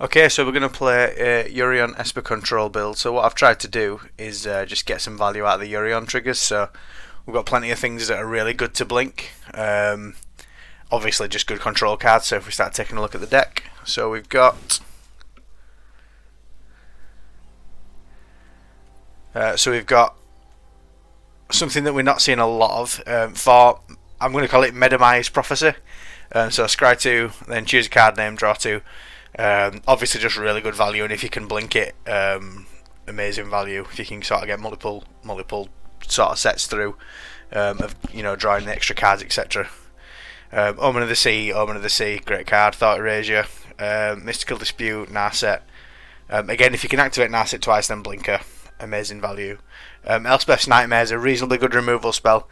Okay, so we're going to play a Yorion Esper control build. So what I've tried to do is just get some value out of the Yorion triggers. So we've got plenty of things that are really good to blink. Obviously just good control cards. So if we start taking a look at the deck, so we've got something that we're not seeing a lot of. I'm going to call it Medamai's Prophecy. So scry 2, then choose a card name, draw 2. Obviously just really good value, and if you can blink it, amazing value. If you can sort of get multiple sort of sets through, of drawing the extra cards, etc. Omen of the Sea, great card. Thought Erasure, Mystical Dispute, Narset. Again, if you can activate Narset twice, then Blinker, amazing value. Elspeth's Nightmare is a reasonably good removal spell,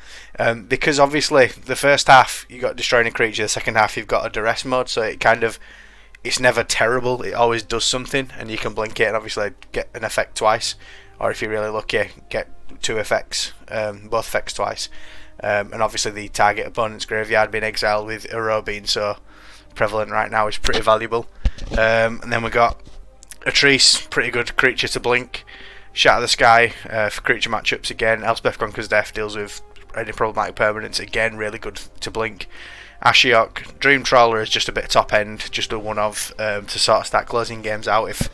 because obviously the first half you got destroying a creature, the second half you've got a duress mode, so it's never terrible. It always does something, and you can blink it and obviously get an effect twice, or if you're really lucky, get two effects, both effects twice. And obviously the target opponent's graveyard being exiled with Uro being so prevalent right now is pretty valuable. And then we got Atrice, pretty good creature to blink. Shatter the Sky for creature matchups again. Elspeth Conquers Death deals with any problematic permanents, again really good to blink. Ashiok, Dream Trawler is just a bit top end, just a one of to sort of start closing games out.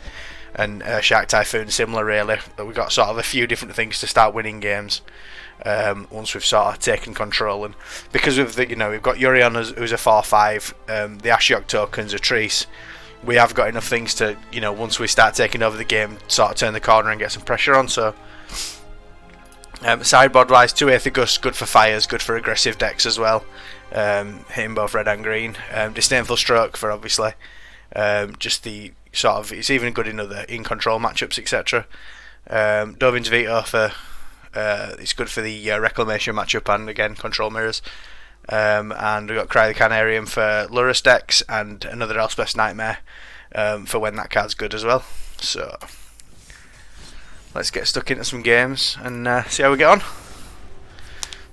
And Shark Typhoon similar really. We've got sort of a few different things to start winning games once we've sort of taken control. And because of the we've got Yorion who's a 4/5, the Ashiok tokens, Atrice, we have got enough things to once we start taking over the game, sort of turn the corner and get some pressure on. So sideboard wise, 2 Aethergus, good for fires, good for aggressive decks as well. Hitting both red and green. Disdainful Stroke for obviously just the sort of, it's even good in other in control matchups, etc. Dovin's Veto for it's good for the reclamation matchup and again control mirrors. And we've got Cry the Canarium for Lurus decks, and another Elspeth's Nightmare for when that card's good as well. So let's get stuck into some games and see how we get on.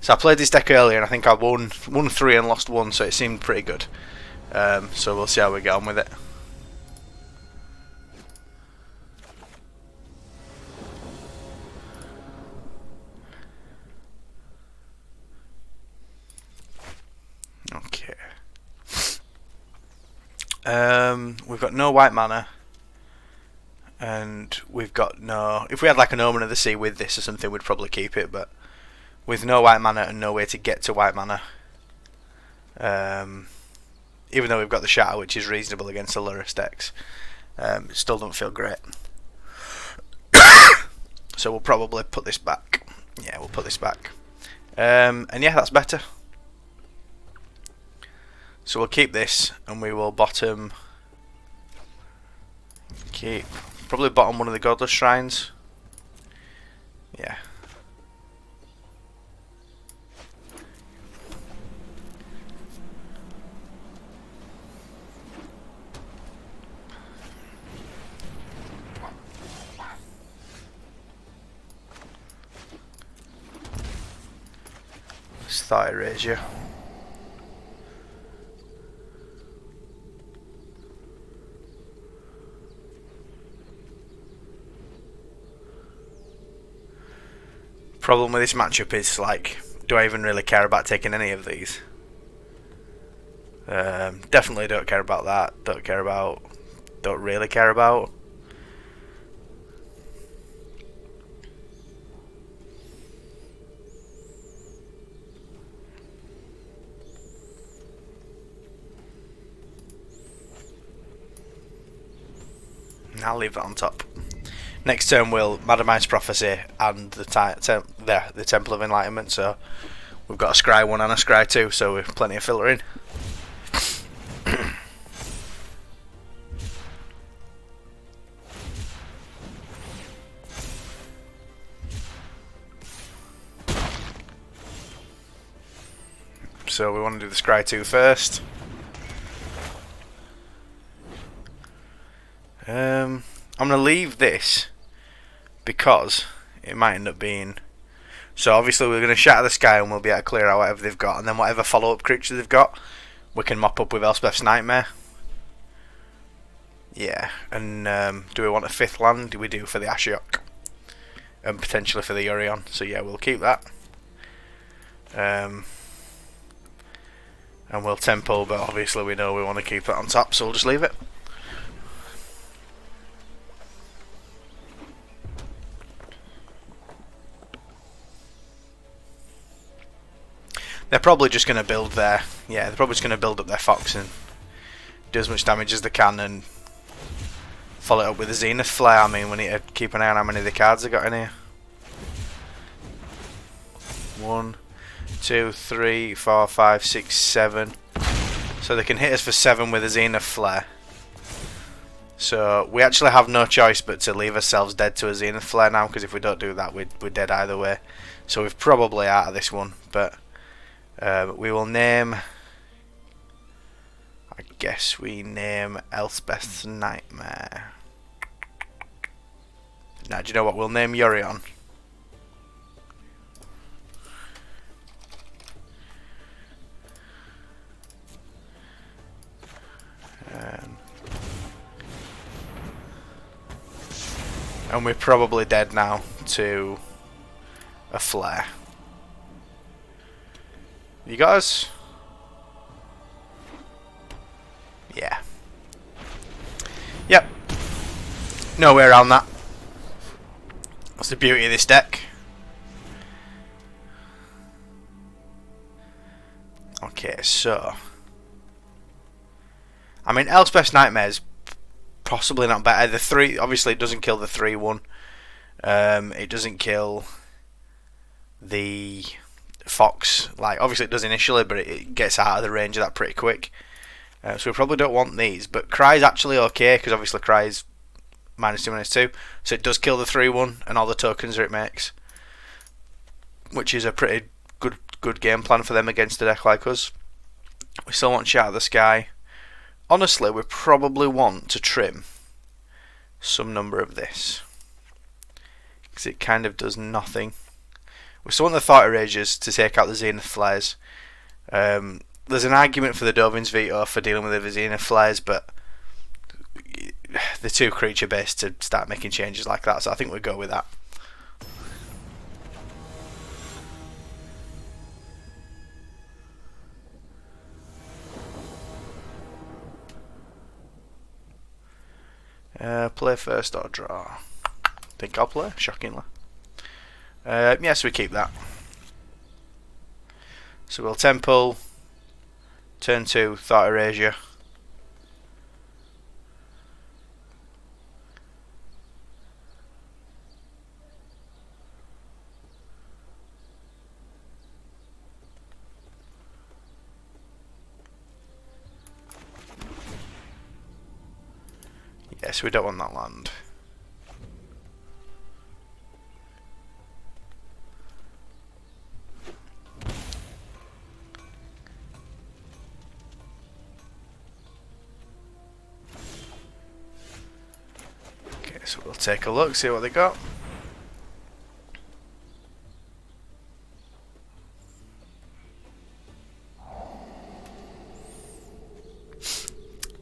So I played this deck earlier and I think I won 3 and lost 1, so it seemed pretty good. So we'll see how we get on with it. Okay. We've got no white mana, and we've got no. If we had like an Omen of the Sea with this or something, we'd probably keep it, but with no white mana and no way to get to white mana, even though we've got the Shatter, which is reasonable against the Lurus decks, it still don't feel great. So we'll probably put this back. Yeah, we'll put this back. And yeah, that's better. So we'll keep this, and we will probably bottom one of the Godless Shrines. Yeah. Let's Thought Erasure. Problem with this matchup is, like, do I even really care about taking any of these? Definitely don't care about that. Don't really care about. I'll leave that on top. Next turn we'll Madamai's Prophecy and the Temple of Enlightenment, so we've got a Scry 1 and a Scry 2, so we've plenty of filtering. So we want to do the Scry 2 first. I'm going to leave this because it might end up being... So obviously we're going to Shatter the Sky and we'll be able to clear out whatever they've got, and then whatever follow-up creature they've got we can mop up with Elspeth's Nightmare, Yeah, and do we want a 5th land? We do for the Ashiok. And potentially for the Yorion. So yeah, we'll keep that. And we'll tempo, but obviously we know we want to keep that on top, so we'll just leave it. They're probably just going to build their... Yeah, they're probably just going to build up their Fox and do as much damage as they can and follow it up with a Zenith Flare. I mean, we need to keep an eye on how many of the cards they got in here. 1, 2, 3, 4, 5, 6, 7. So they can hit us for 7 with a Zenith Flare. So we actually have no choice but to leave ourselves dead to a Zenith Flare now, because if we don't do that, we're dead either way. So we're probably out of this one, but we will name... I guess we name Elspeth's Nightmare. Now, do you know what? We'll name Yorion. And we're probably dead now to a flare. You guys? Yeah. Yep. No way around that. That's the beauty of this deck. Okay, so... I mean, Elspeth's Nightmare's possibly not better. The 3, obviously it doesn't kill the 3/1. It doesn't kill the Fox. Like, obviously it does initially, but it gets out of the range of that pretty quick. So we probably don't want these. But Cry's actually okay, because obviously Cry's -2, -2. So it does kill the 3/1 and all the tokens that it makes, which is a pretty good game plan for them against a deck like us. We still want Shatter the Sky. Honestly, we probably want to trim some number of this, because it kind of does nothing. We still want the Thought Erasures to take out the Zenith Flares. There's an argument for the Dovin's Veto for dealing with the Zenith Flares, but they're too creature based to start making changes like that, so I think we'll go with that. Play first or draw? I think I'll play, shockingly. Yes, we keep that. So we'll Temple, turn 2, Thought Erasure. Yes, we don't want that land. Okay, so we'll take a look, see what they got.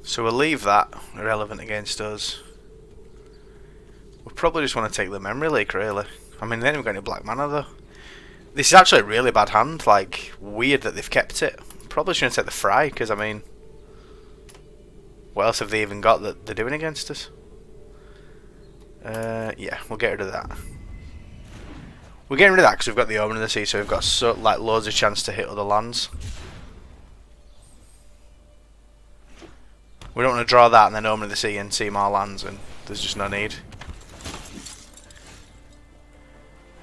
So we'll leave that irrelevant against us. We'll probably just want to take the Memory Leak, really. I mean, they haven't got any black mana, though. This is actually a really bad hand. Like, weird that they've kept it. Probably shouldn't take the Fry, because, I mean... what else have they even got that they're doing against us? Yeah, we'll get rid of that. We're getting rid of that because we've got the Omen of the Sea, so we've got loads of chance to hit other lands. We don't want to draw that and then Omen of the Sea and see more lands, and there's just no need.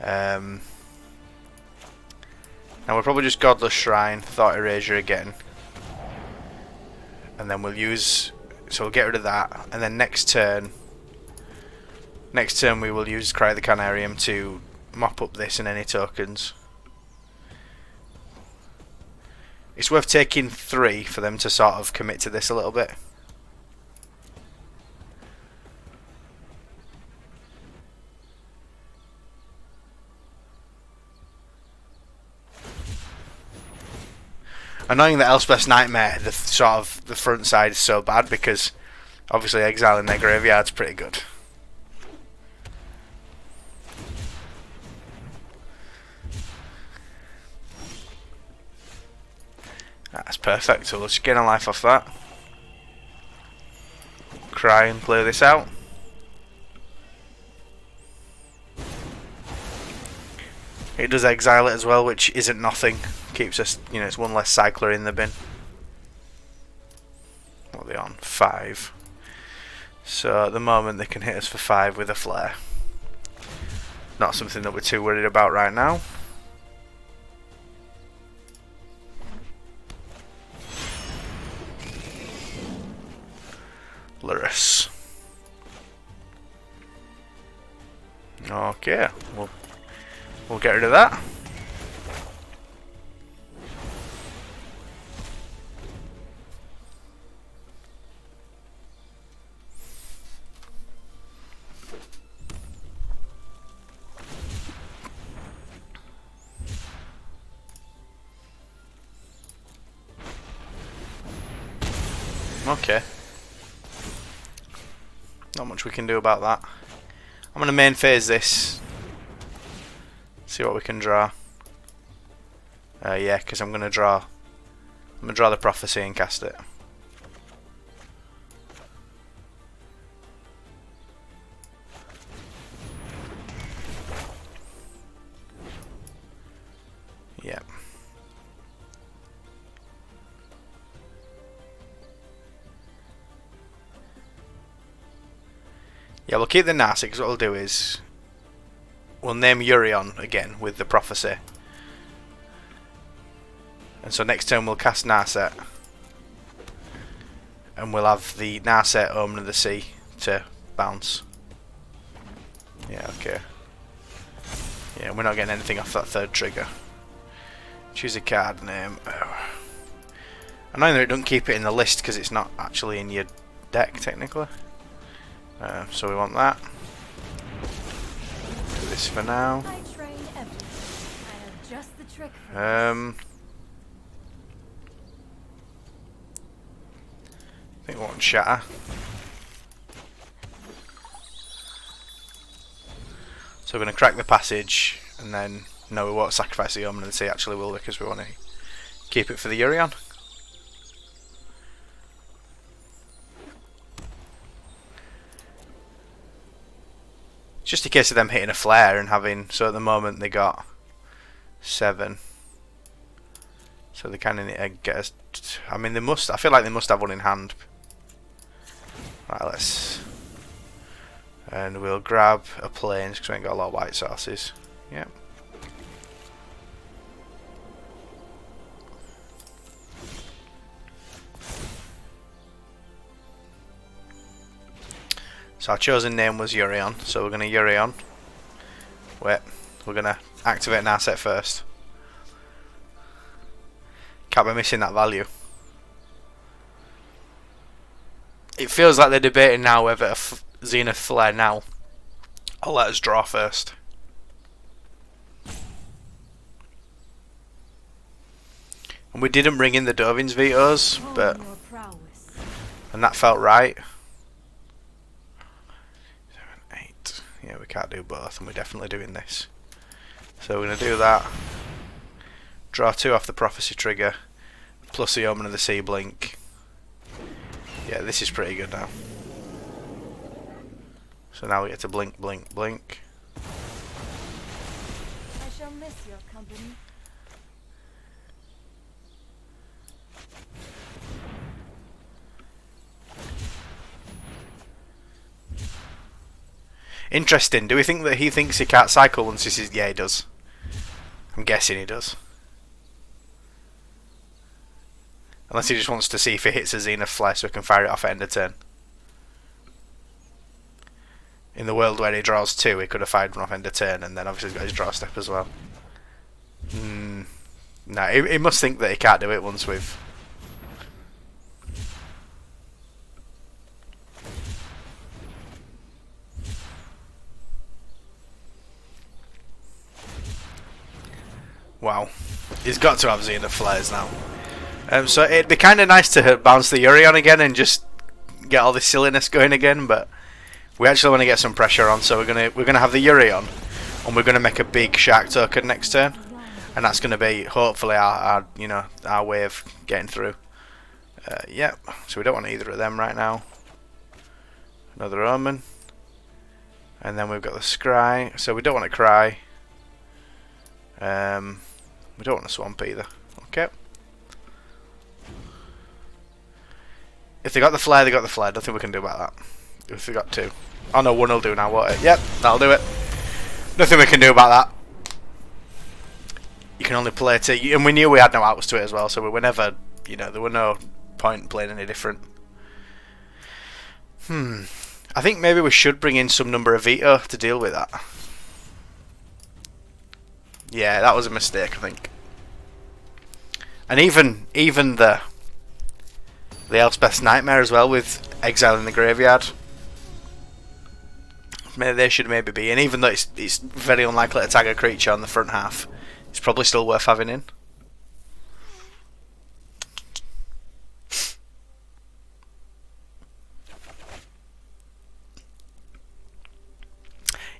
Now we'll probably just Godless Shrine, Thought Erasure again. And then we'll use... so we'll get rid of that, and then next turn we will use Cry the Canarium to mop up this and any tokens. It's worth taking 3 for them to sort of commit to this a little bit. Annoying that Elspeth's Nightmare, the front side is so bad, because Obviously exiling their graveyard's pretty good. That's perfect, so we'll just gain a life off that. Cry and play this out. It does exile it as well, which isn't nothing. Keeps us, you know, it's one less cycler in the bin. What are they on? 5. So at the moment they can hit us for 5 with a flare. Not something that we're too worried about right now. Lurus. Okay, we'll get rid of that. Okay. Not much we can do about that. I'm gonna main phase this. See what we can draw. Yeah, because I'm gonna draw the prophecy and cast it. Yep. Yeah, we'll keep the Narset, because what we'll do is we'll name Yorion again with the prophecy. And so next turn we'll cast Narset. And we'll have the Narset Omen of the Sea to bounce. Yeah, okay. Yeah, we're not getting anything off that third trigger. Choose a card name. Oh. I know that it doesn't keep it in the list because it's not actually in your deck technically. So we want that. Do this for now. I think we want Shatter. So we're going to crack the passage, and then no, we won't sacrifice the Omen of the Sea actually, will we? Because we want to keep it for the Yorion. Just in case of them hitting a flare and having, so at the moment they got 7. So they kind of get us, I mean they must, I feel like they must have one in hand. Right, let's, and we'll grab a plains because we ain't got a lot of white sources. Yep. So our chosen name was Yorion, so we're going to Yorion. Wait, we're going to activate an asset first. Can't be missing that value. It feels like they're debating now whether a Zenith Flare now. I'll let us draw first. And we didn't bring in the Dovin's vetoes, but and that felt right. 7, 8. Yeah, we can't do both, and we're definitely doing this. So we're going to do that. Draw 2 off the prophecy trigger, plus the Omen of the Sea blink. Yeah, this is pretty good now. So now we get to blink, blink, blink. I shall miss your company. Interesting. Do we think that he thinks he can't cycle once this is... Yeah, he does. I'm guessing he does. Unless he just wants to see if it hits a Zenith Flare so we can fire it off at end of turn. In the world where he draws 2, he could have fired one off end of turn, and then obviously he's got his draw step as well. No, he must think that he can't do it once we've... Wow. He's got to have Zenith Flares now. So it'd be kind of nice to bounce the Yorion again and just get all this silliness going again, but we actually want to get some pressure on. So we're gonna have the Yorion, and we're gonna make a big shark token next turn, and that's gonna be hopefully our way of getting through. Yep. So we don't want either of them right now. Another Omen, and then we've got the Scry. So we don't want to Cry. We don't want to Swamp either. Okay. If they got the Flare, they got the Flare. Nothing we can do about that. If they got two. Oh no, one will do now, won't it? Yep, that'll do it. Nothing we can do about that. You can only play to... And we knew we had no outs to it as well, so we were never... there were no point in playing any different. I think maybe we should bring in some number of veto to deal with that. Yeah, that was a mistake, I think. And even the Elspeth's Nightmare as well, with Exile in the Graveyard. Maybe they should maybe be in, even though it's very unlikely to tag a creature on the front half. It's probably still worth having in.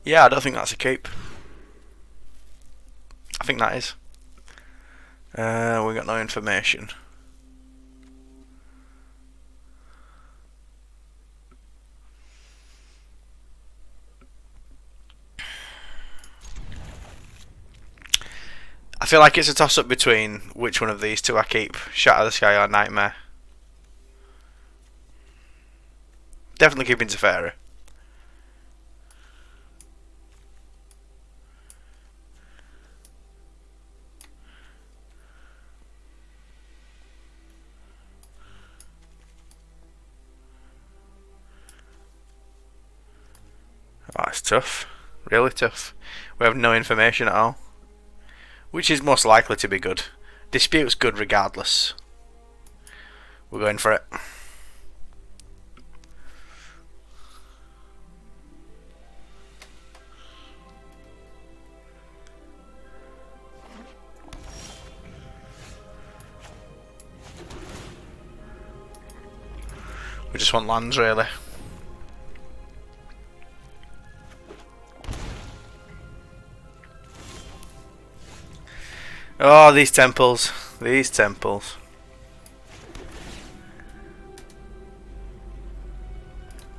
Yeah, I don't think that's a keep. I think that is. We got no information. I feel like it's a toss-up between which one of these two I keep. Shatter the Sky or Nightmare. Definitely keeping Teferi. Oh, it's tough. Really tough. We have no information at all. Which is most likely to be good. Dispute's good regardless. We're going for it. We just want lands, really. Oh, these temples. These temples.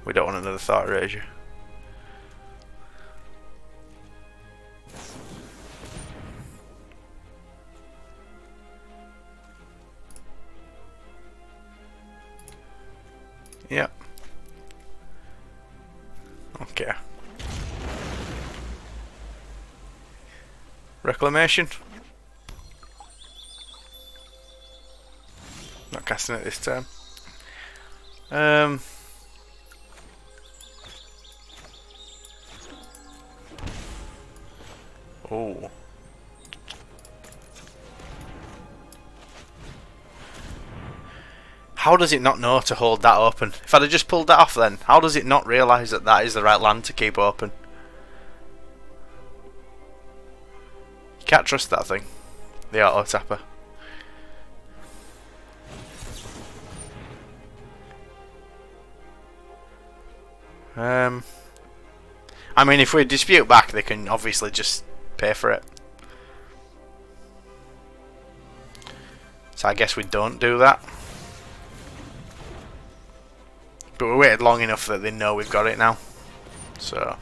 We don't want another Thought Erasure. Yep. Okay. Reclamation. Not casting it this time. Oh. How does it not know to hold that open? If I'd have just pulled that off then, how does it not realise that that is the right land to keep open? You can't trust that thing. The auto tapper. I mean, if we dispute back, they can obviously just pay for it. So I guess we don't do that. But we waited long enough that they know we've got it now. So.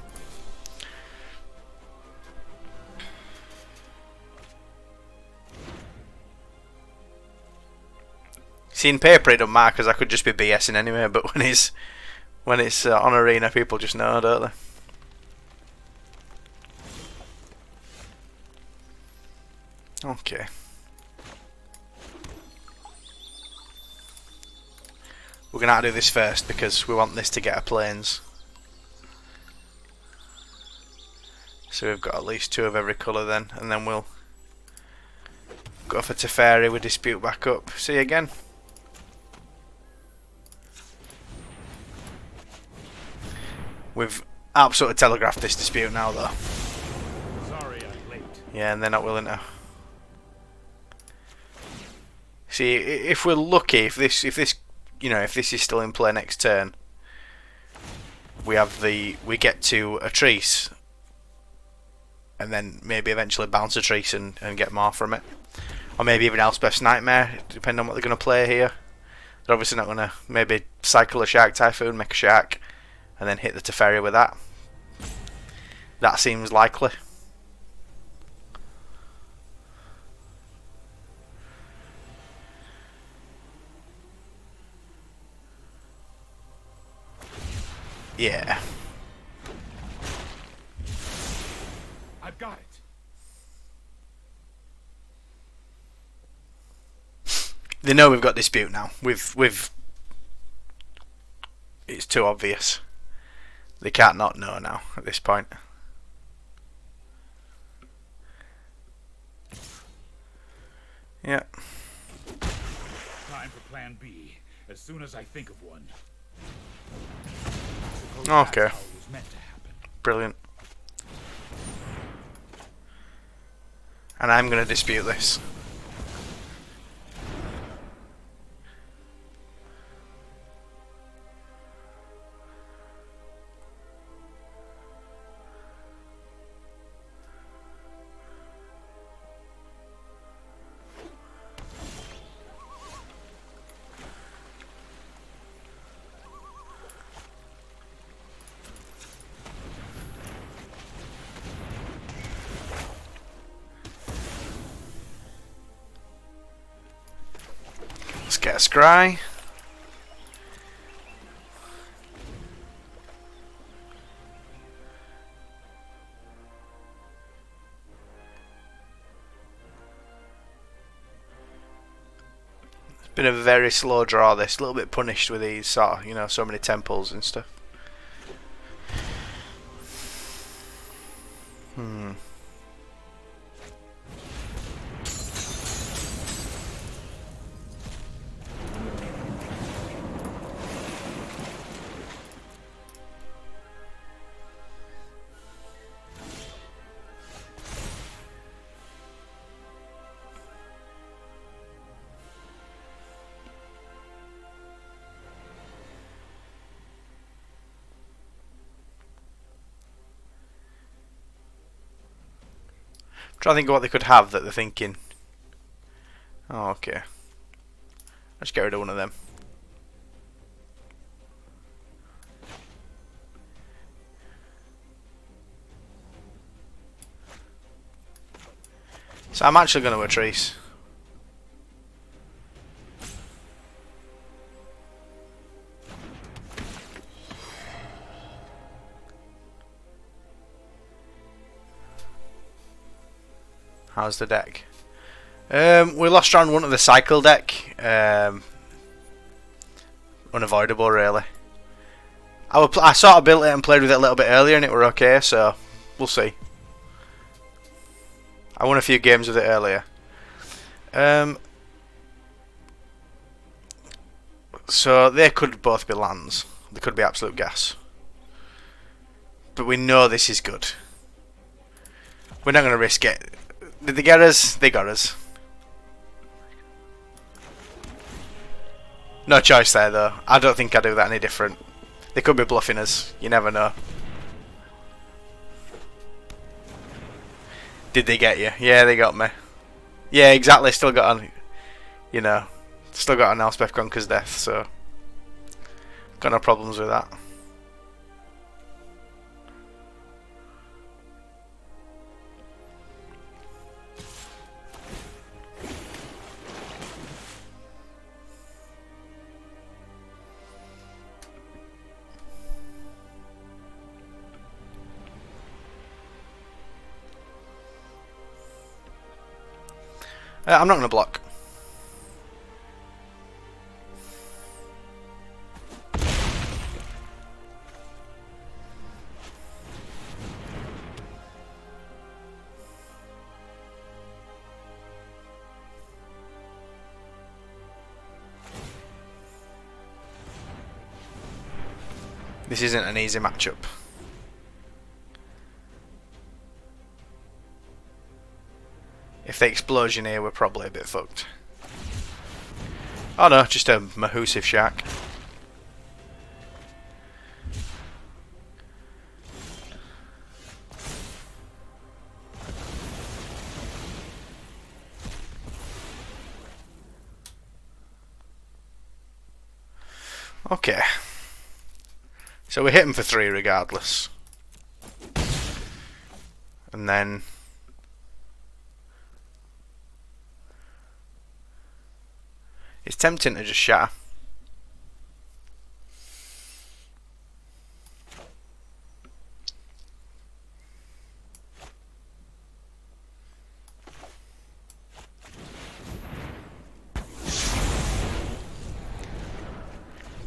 See, in paper it don't matter because I could just be BSing anyway, but when it's on Arena, people just know, don't they? Okay. We're going to have to do this first because we want this to get a plains. So we've got at least 2 of every colour then, and then we'll go for Teferi with Dispute back up. See you again. We've absolutely telegraphed this Dispute now though. Sorry I'm late. Yeah, and they're not willing to. See, if we're lucky, if this is still in play next turn, we get to a trees, and then maybe eventually bounce a trees and get more from it, or maybe even Elspeth's Nightmare, depending on what they're going to play here. They're obviously not going to maybe cycle a Shark Typhoon, make a shark, and then hit the Teferi with that. That seems likely. Yeah. I've got it. They know we've got dispute now. We've. It's too obvious. They can't not know now at this point. Yeah. Time for plan B, as soon as I think of one. Okay. That's how it was meant to happen. Brilliant. And I'm going to dispute this. Let's get a scry. It's been a very slow draw this, a little bit punished with these sort of, you know, so many temples and stuff. Trying to think of what they could have that they're thinking. Oh, okay. Let's get rid of one of them. So I'm actually going to retreat. How's the deck? We lost round one of the cycle deck. Unavoidable, really. I sort of built it and played with it a little bit earlier, and it were okay. So we'll see. I won a few games with it earlier. So they could both be lands. They could be absolute gas. But we know this is good. We're not going to risk it. Did they get us? They got us. No choice there, though. I don't think I'd do that any different. They could be bluffing us. You never know. Did they get you? Yeah, they got me. Yeah, exactly. Still got on. You know, still got on Elspeth Conquer's death, so got no problems with that. I'm not going to block. This isn't an easy matchup. If they explosion here, we're probably a bit fucked. Oh no, just a Mahusive Shark. Okay. So we hit him for 3 regardless. And then... it's tempting to just shatter.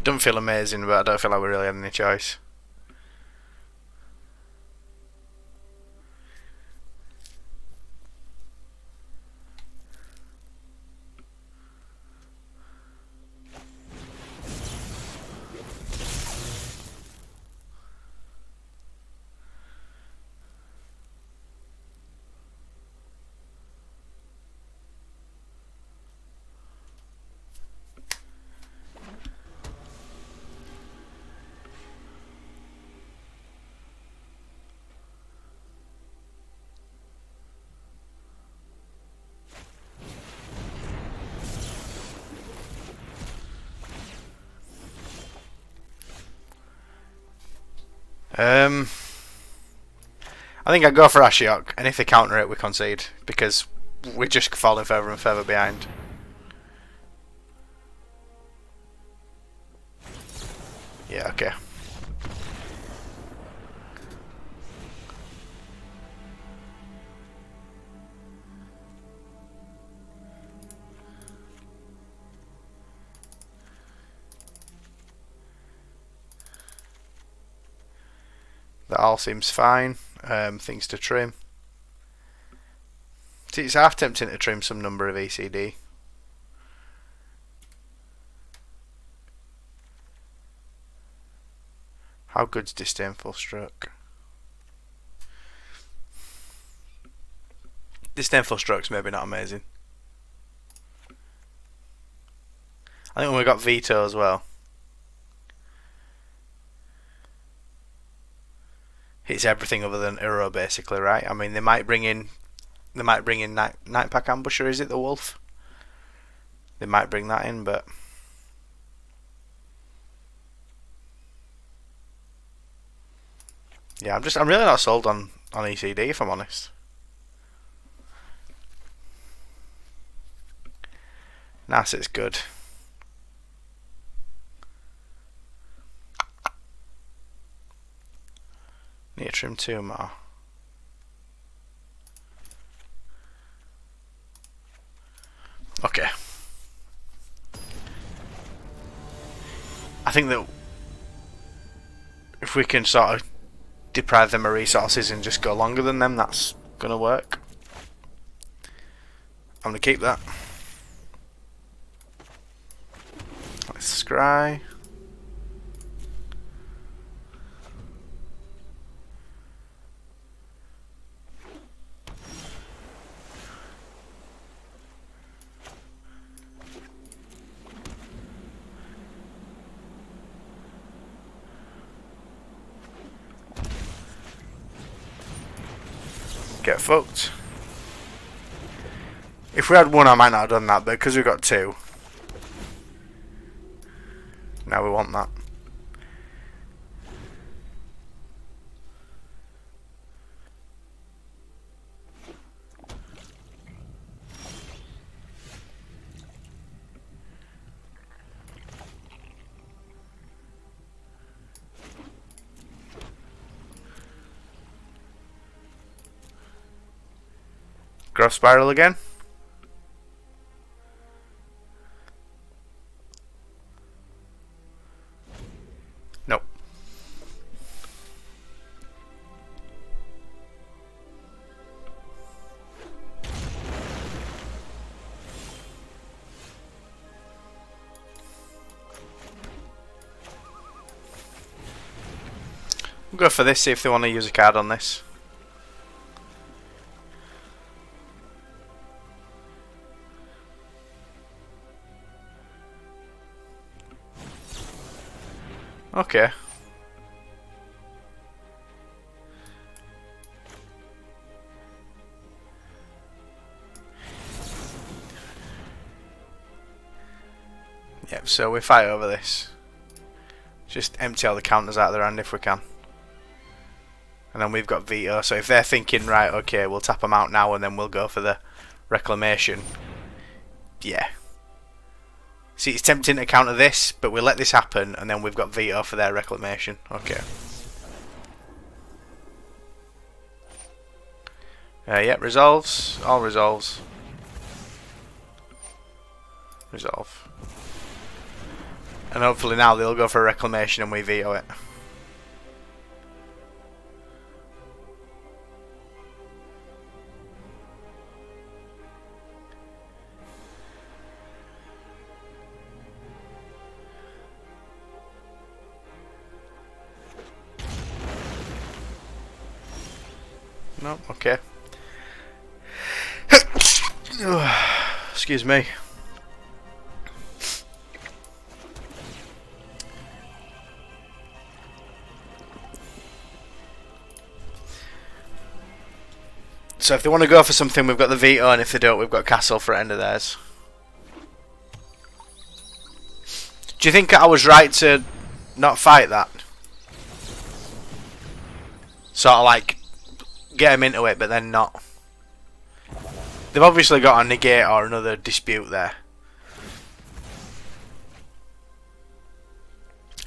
Don't feel amazing, but I don't feel like we really had any choice. I think I'd go for Ashiok, and if they counter it, we concede, because we're just falling further and further behind. Yeah, okay. That all seems fine. Things to trim. See, it's half tempting to trim some number of ECD. How good's Disdainful Stroke? Disdainful Stroke's maybe not amazing. I think we got Veto as well. It's everything other than Uro, basically, right? I mean, they might bring in Night Pack Ambusher. Is it the Wolf? They might bring that in, but yeah, I'm really not sold on ECD, if I'm honest. Nasset's good. Need to trim 2 more. Okay. I think that if we can sort of deprive them of resources and just go longer than them, that's gonna work. I'm gonna keep that. Let's scry. Get fucked. If we had 1, I might not have done that, but because we got 2, now we want that. Growth Spiral again. Nope. We'll go for this, see if they want to use a card on this. Okay. Yep, so we fight over this. Just empty all the counters out of their hand if we can. And then we've got veto, so if they're thinking, right, okay, we'll tap them out now and then we'll go for the reclamation. Yeah. See, it's tempting to counter this, but we'll let this happen and then we've got veto for their reclamation. Okay. Yeah, resolves. All resolves. Resolve. And hopefully now they'll go for a reclamation and we veto it. No, okay. Excuse me. So if they want to go for something, we've got the veto, and if they don't, we've got castle for end of theirs. Do you think I was right to not fight that? Sort of like get them into it, but then not. They've obviously got a negate or another dispute there.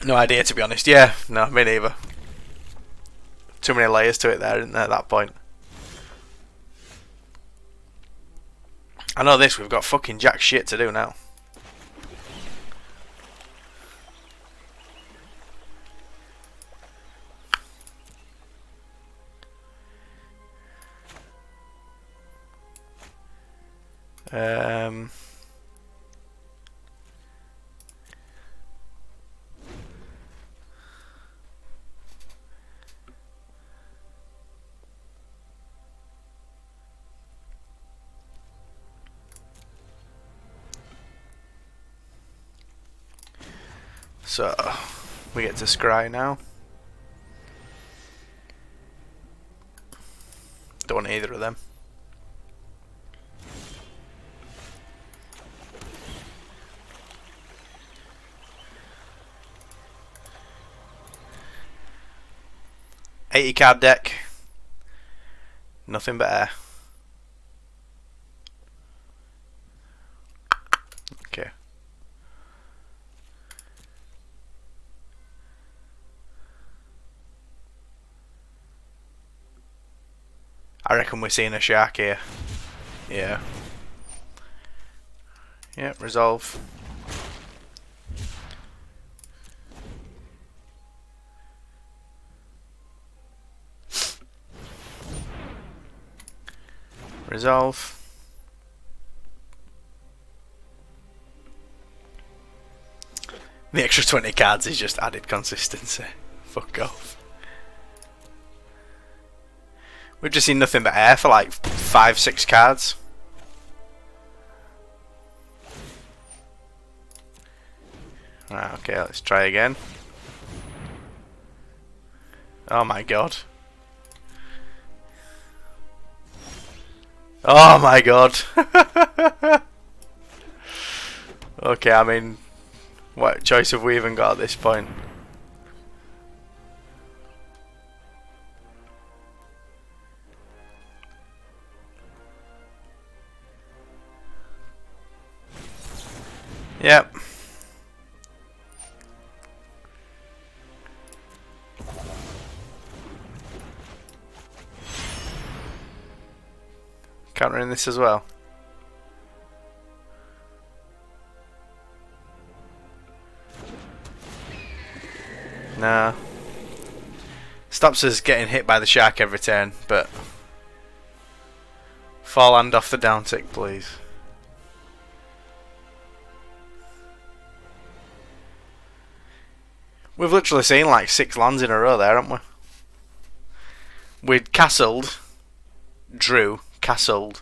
No idea, to be honest. Yeah, no, me neither. Too many layers to it there, isn't there, at that point? I know this, we've got fucking jack shit to do now. So, we get to scry now. Don't want either of them. $80 card deck. Nothing but air. Okay. I reckon we're seeing a shark here. Yeah. Yeah, resolve. Resolve. The extra 20 cards is just added consistency. Fuck off. We've just seen nothing but air for like 5-6 cards. Right, okay, let's try again. Oh my god. Oh my god. Okay, I mean, what choice have we even got at this point? Yep. Countering this as well. Nah. Stops us getting hit by the shark every turn, but fall hand off the down tick, please. We've literally seen like 6 lands in a row there, haven't we? We'd castled, drew, castled,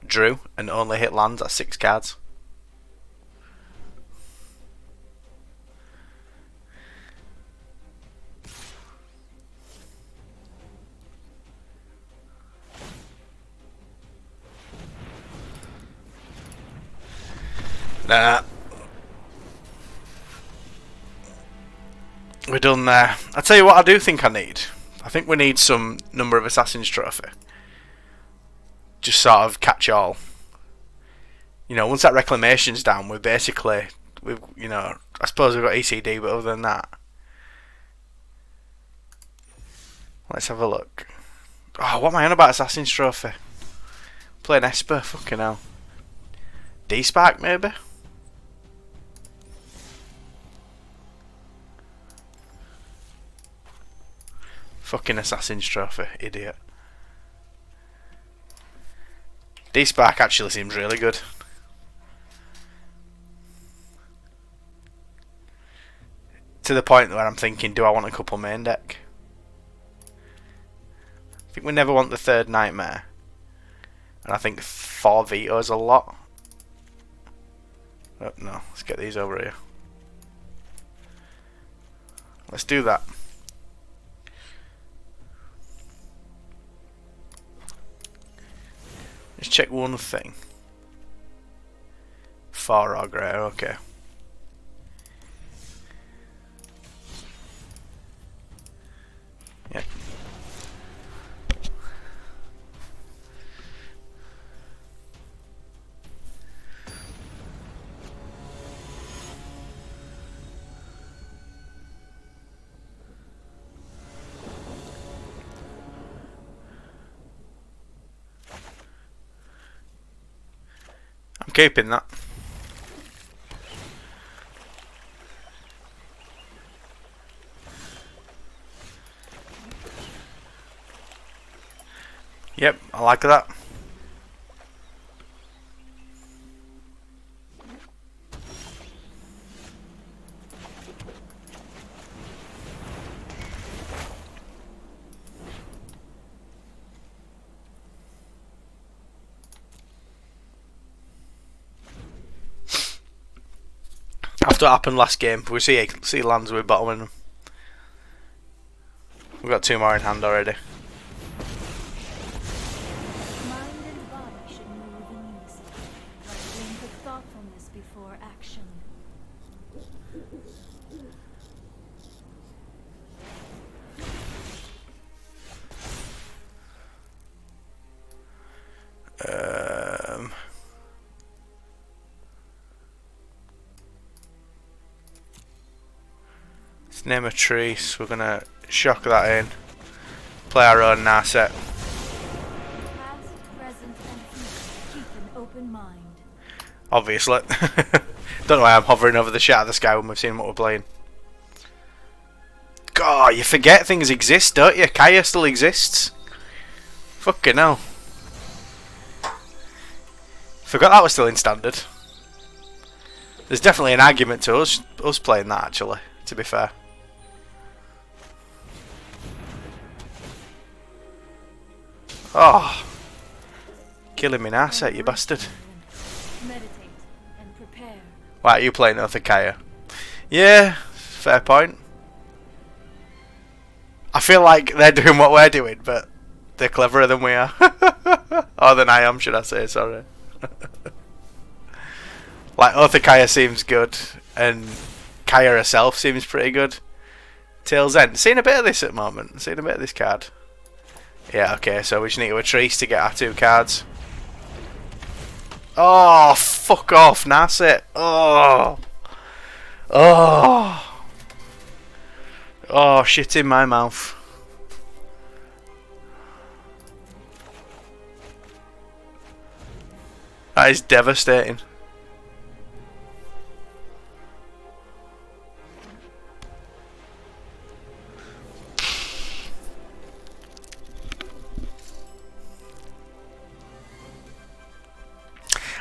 drew, and only hit lands at 6 cards. Nah. We're done there. I tell you what I do think I need. I think we need some number of Assassin's Trophy. Just sort of catch all. You know, once that reclamation's down, we're basically, you know, I suppose we've got ECD, but other than that, let's have a look. Oh, what am I on about Assassin's Trophy? Playing Esper, fucking hell. D-Spark maybe? Fucking Assassin's Trophy, idiot. D-Spark actually seems really good. To the point where I'm thinking, do I want a couple main deck? I think we never want the third Nightmare. And I think 4 Veto is a lot. Oh, no, let's get these over here. Let's do that. Just check one thing. 4 or grey, okay. Yeah. I'm keeping that. Yep, I like that. After what happened last game, we see lands with bottom in them. We've got 2 more in hand already. Mind and body should move in unison. Think of thoughtfulness before action. Let's name a tree, so we're gonna shock that in. Play our own Narset. Past, present, and future. Keep an open mind. Obviously. Don't know why I'm hovering over the shadow of the sky when we've seen what we're playing. God, you forget things exist, don't you? Kaya still exists. Fucking hell. Forgot that was still in standard. There's definitely an argument to us playing that, actually, to be fair. Oh. Killing me now, set you bastard. Meditate and prepare. Why are you playing Othakaya? Yeah, fair point. I feel like they're doing what we're doing, but they're cleverer than we are. Or than I am, should I say, sorry. Like, Othakaya seems good, and Kaya herself seems pretty good. Tail's End. Seeing a bit of this at the moment. Seeing a bit of this card. Yeah, okay, so we just need to Atrice to get our 2 cards. Oh, fuck off, Narset. Oh. Oh. Oh, shit in my mouth. That is devastating.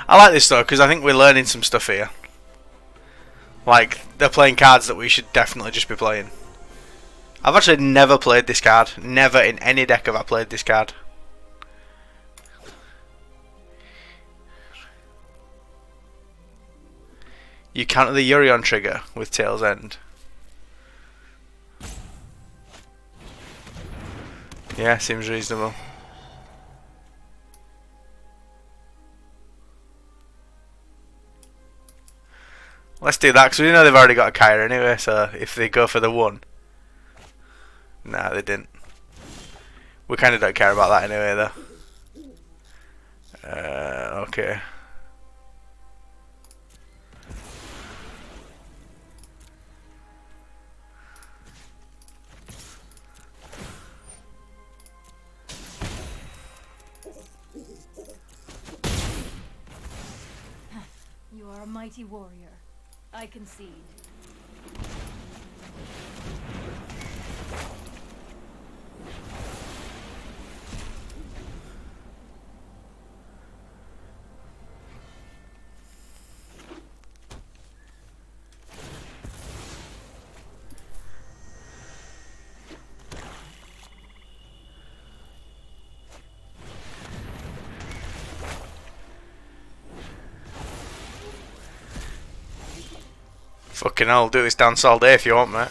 I like this though, because I think we're learning some stuff here. Like, they're playing cards that we should definitely just be playing. I've actually never played this card. Never in any deck have I played this card. You counter the Yorion trigger with Tail's End. Yeah, seems reasonable. Let's do that, because we know they've already got a Kaya anyway, so if they go for the 1, Nah, they didn't. We kind of don't care about that anyway, though. Okay. You are a mighty warrior. I concede. Fucking hell, I'll do this dance all day if you want, mate.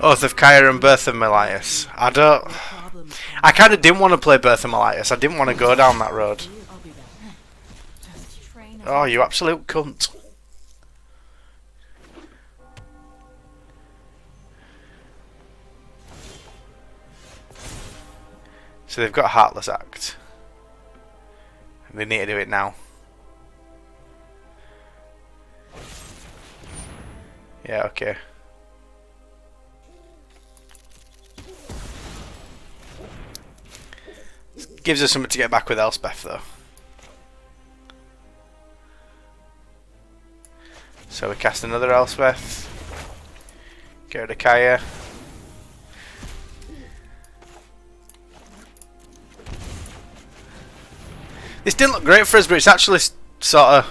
Oath of Kaya and Birth of Melias. I kind of didn't want to play Birth of Melias. I didn't want to go down that road. Oh, you absolute cunt. So they've got a Heartless Act. They need to do it now. Yeah, okay. Gives us something to get back with Elspeth, though. So we cast another Elspeth. Get rid of Kaya. This didn't look great for us, but it's actually sort of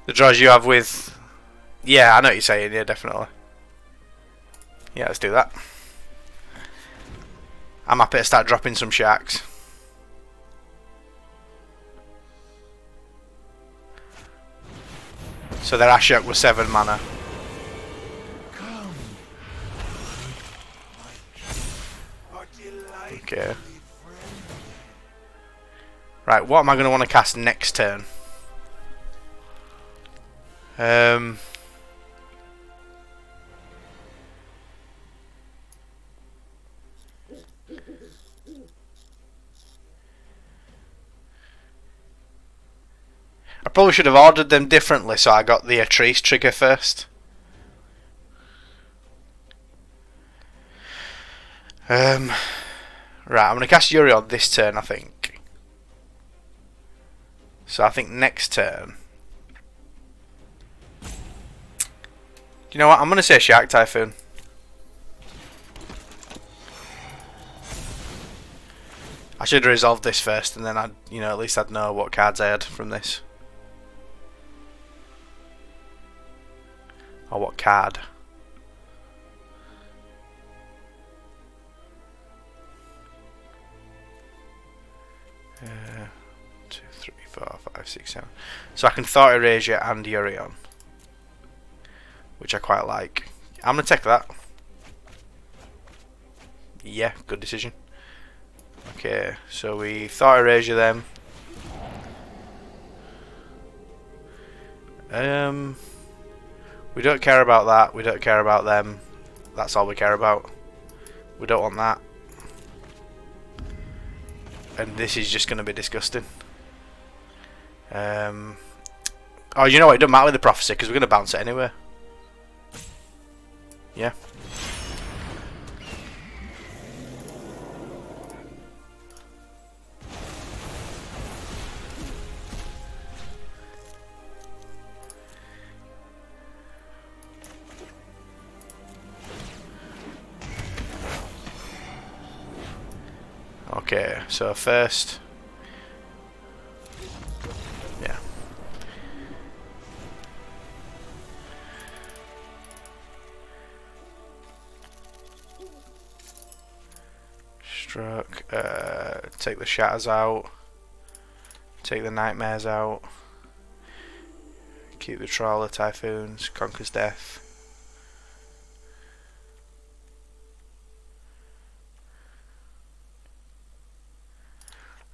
the draws you have with... Yeah, I know what you're saying, yeah, definitely. Yeah, let's do that. I'm happy to start dropping some sharks. So their Ashok was 7 mana. Okay. Right, what am I going to want to cast next turn? I probably should have ordered them differently, so I got the Atrice trigger first. Right, I'm going to cast Yorion this turn, I think. So I think next turn... You know what, I'm going to say Shark Typhoon. I should have resolved this first, and then I'd, at least I'd know what cards I had from this. Or what card. Two, three, four, five, six, seven. So I can Thought Erasure and Yorion, which I quite like. I'm gonna take that. Yeah, good decision. Okay, so we Thought Erasure them. We don't care about that. We don't care about them. That's all we care about. We don't want that. And this is just going to be disgusting. Oh, you know what? It doesn't matter with the prophecy because we're going to bounce it anyway. Yeah. Okay, so first, yeah. Stroke. Take the shatters out. Take the nightmares out. Keep the trawler, typhoons, conquers death.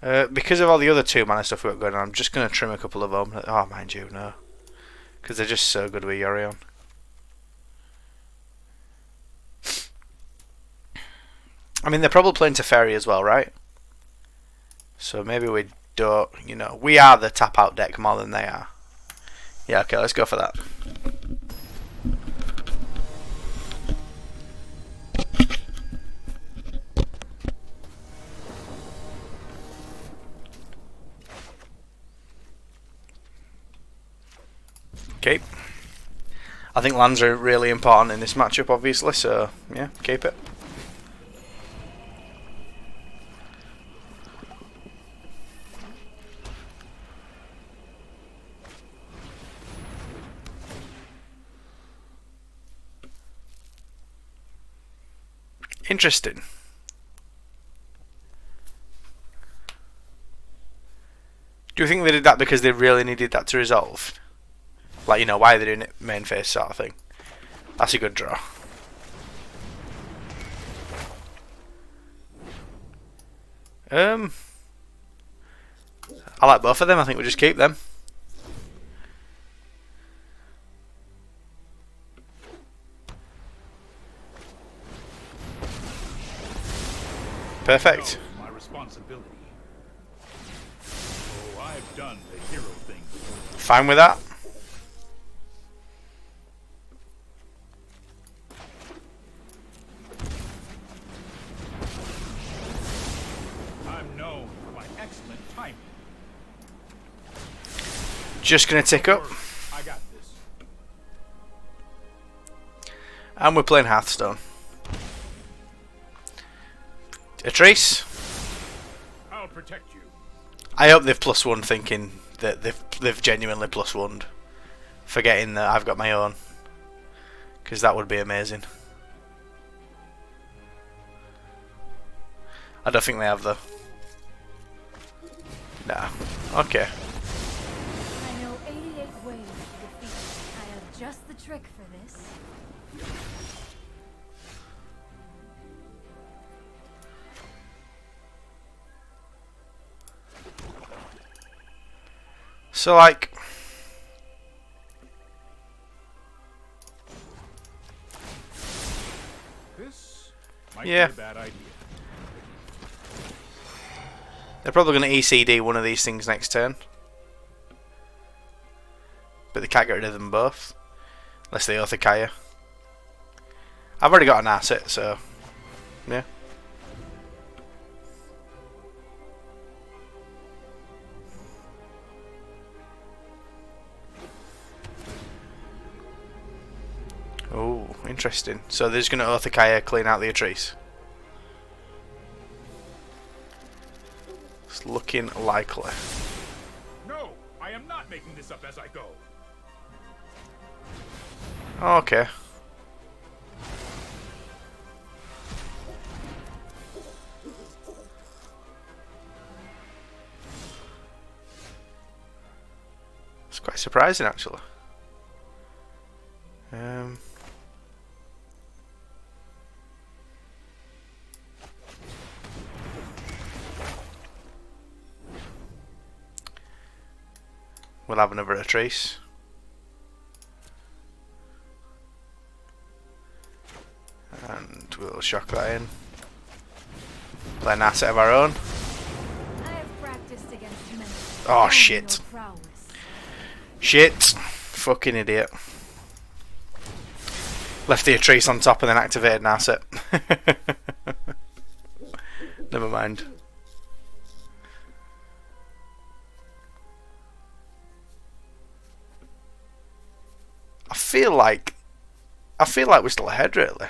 Because of all the other 2-mana stuff we've got going on, I'm just going to trim a couple of them. Oh, mind you, no. Because they're just so good with Yorion. I mean, they're probably playing Teferi as well, right? So maybe we don't, you know, we are the tap out deck more than they are. Yeah, okay, let's go for that. Okay. I think lands are really important in this matchup, obviously, so yeah, keep it. Interesting. Do you think they did that because they really needed that to resolve? Like, you know, why are they doing it main phase sort of thing? That's a good draw. I like both of them. I think we just keep them. Perfect. My responsibility. Oh, I've done the hero thing. Fine with that. I'm known for my excellent timing. Just gonna tick up. I got this. And we're playing Hearthstone. A trace. I'll protect you. I hope they've +1 thinking that they've genuinely +1'd, forgetting that I've got my own, because that would be amazing. I don't think they have though. Nah. Okay. I know 88 ways to defeat. I have just the trick for this. So like, This might yeah, be a bad idea. they're probably going to ECD one of these things next turn, but they can't get rid of them both unless they Othakaya. I've already got an asset, so yeah. Oh, interesting. So they're just going to Othakaya clean out the Atrice. It's looking likely. No, I am not making this up as I go. Okay. It's quite surprising, actually. We'll have another Atrice. And we'll shock that in. Play an asset of our own. I have practiced against men. Oh shit. Your prowess. Shit. Fucking idiot. Left the Atrice on top and then activated an asset. Never mind. I feel like we're still ahead, really.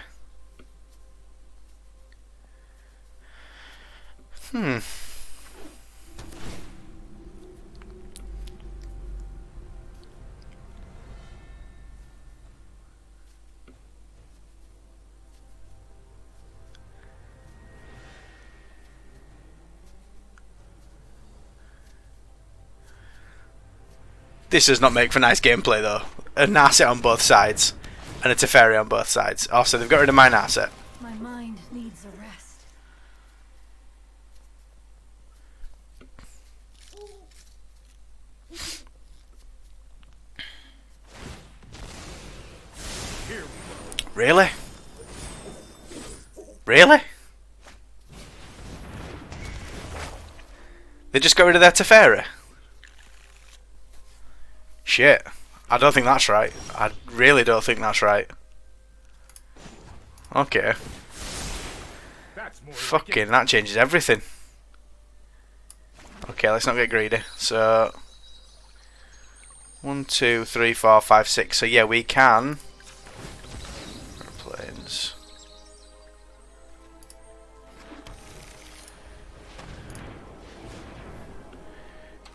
This does not make for nice gameplay though. A Narset on both sides and a Teferi on both sides. Oh, so they've got rid of my Narset. My mind needs a rest. Here we go. Really? Really? They just got rid of their Teferi? Shit. I don't think that's right. I really don't think that's right. Okay. That's more Fucking, that changes everything. Okay, let's not get greedy. So, 1, 2, 3, 4, 5, 6. So yeah, we can. Planes.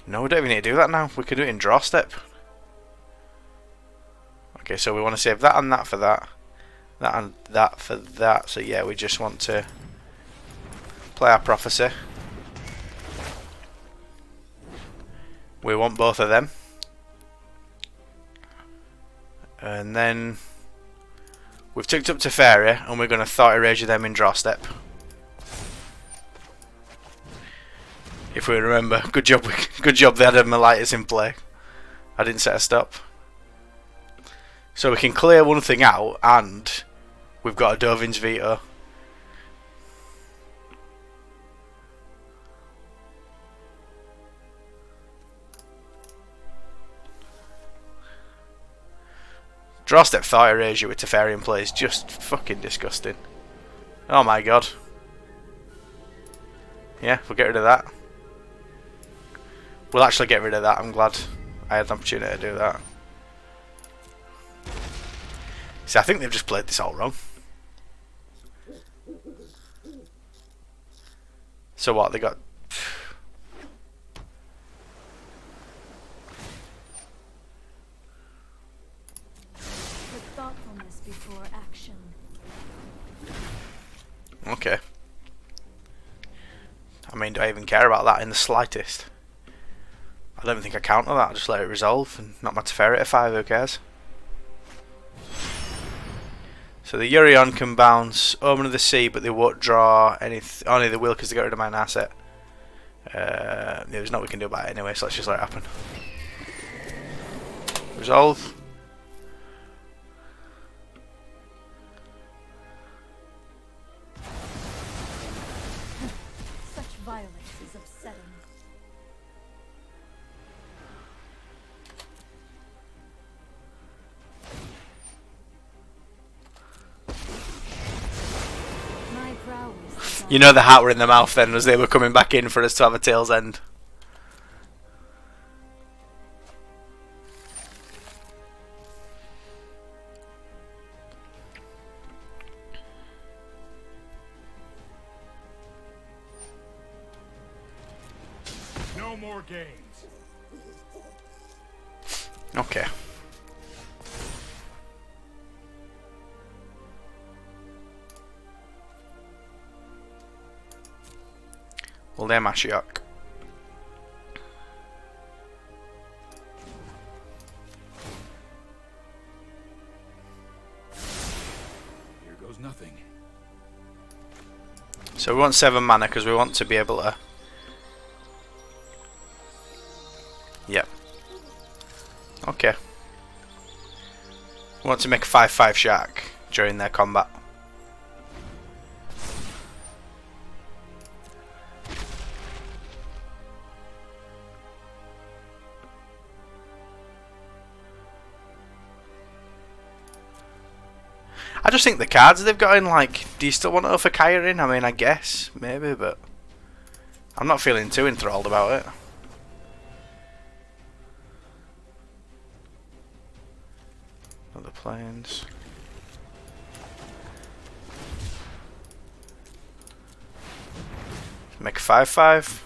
No, we don't even need to do that now. We can do it in draw step. Okay, so we want to save that and that for that. That and that for that. So yeah, we just want to play our prophecy. We want both of them. And then we've ticked up Teferi and we're going to Thought Erasure them in draw step. If we remember, good job they had a Melitus in play. I didn't set a stop. So we can clear one thing out and we've got a Dovin's Veto. Draw step Thought Erasure with Teferi in play is just fucking disgusting. Oh my god. Yeah, we'll get rid of that. We'll actually get rid of that. I'm glad I had an opportunity to do that. See, I think they've just played this all wrong. So what, they got... With thoughtfulness before action. Okay. I mean, do I even care about that in the slightest? I don't even think I counter that. I'll just let it resolve and knock my Teferi at 5, who cares? So the Yorion can bounce Omen of the Sea, but they won't draw anything. Only they will because they got rid of my Narset. There's nothing we can do about it anyway, so let's just let it happen. Resolve. Such violence is upsetting. My prowess is You know the hat were in the mouth then as they were coming back in for us to have a tail's end. no more games. Okay. Well, they're Mashiach. Here goes nothing. So we want 7 mana because we want to be able to... Yep. Okay. We want to make a 5/5 shark during their combat. I just think the cards they've got in, like, do you still want Ophakaya in? I mean, I guess, maybe, but I'm not feeling too enthralled about it. Other planes. Make a 5/5.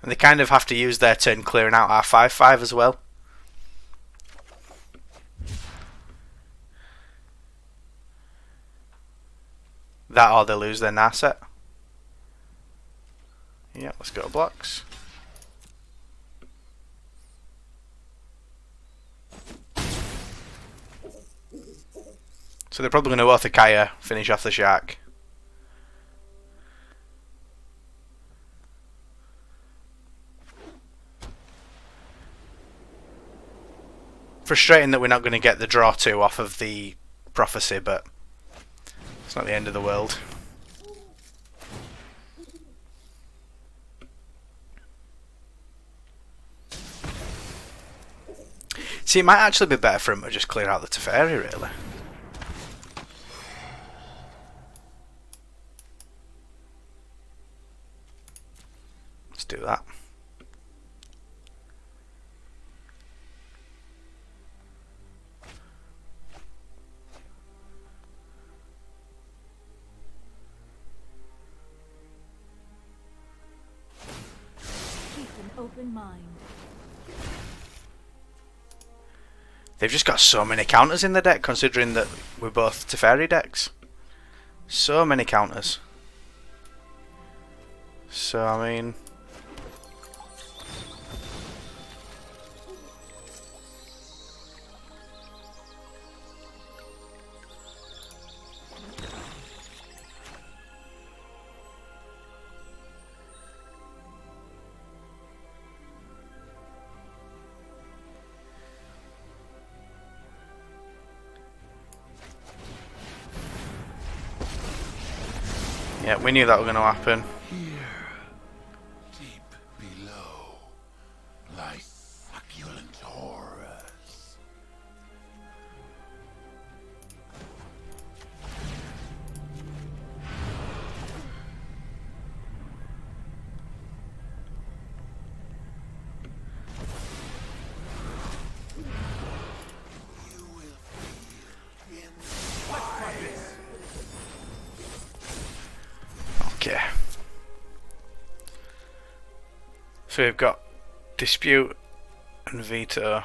And they kind of have to use their turn clearing out our 5/5 as well. That or they lose their Narset. Yeah, let's go to blocks. So they're probably going to Othakaya, finish off the Shark. Frustrating that we're not going to get the draw 2 off of the Prophecy, but it's not the end of the world. See, it might actually be better for him to just clear out the Teferi, really. Let's do that. Keep an open mind. They've just got so many counters in the deck, considering that we're both Teferi decks. So many counters. So, I mean... yeah, we knew that was going to happen. Here, deep below, lie succulent horrors. You will feel in Okay. So we've got Dispute and Veto.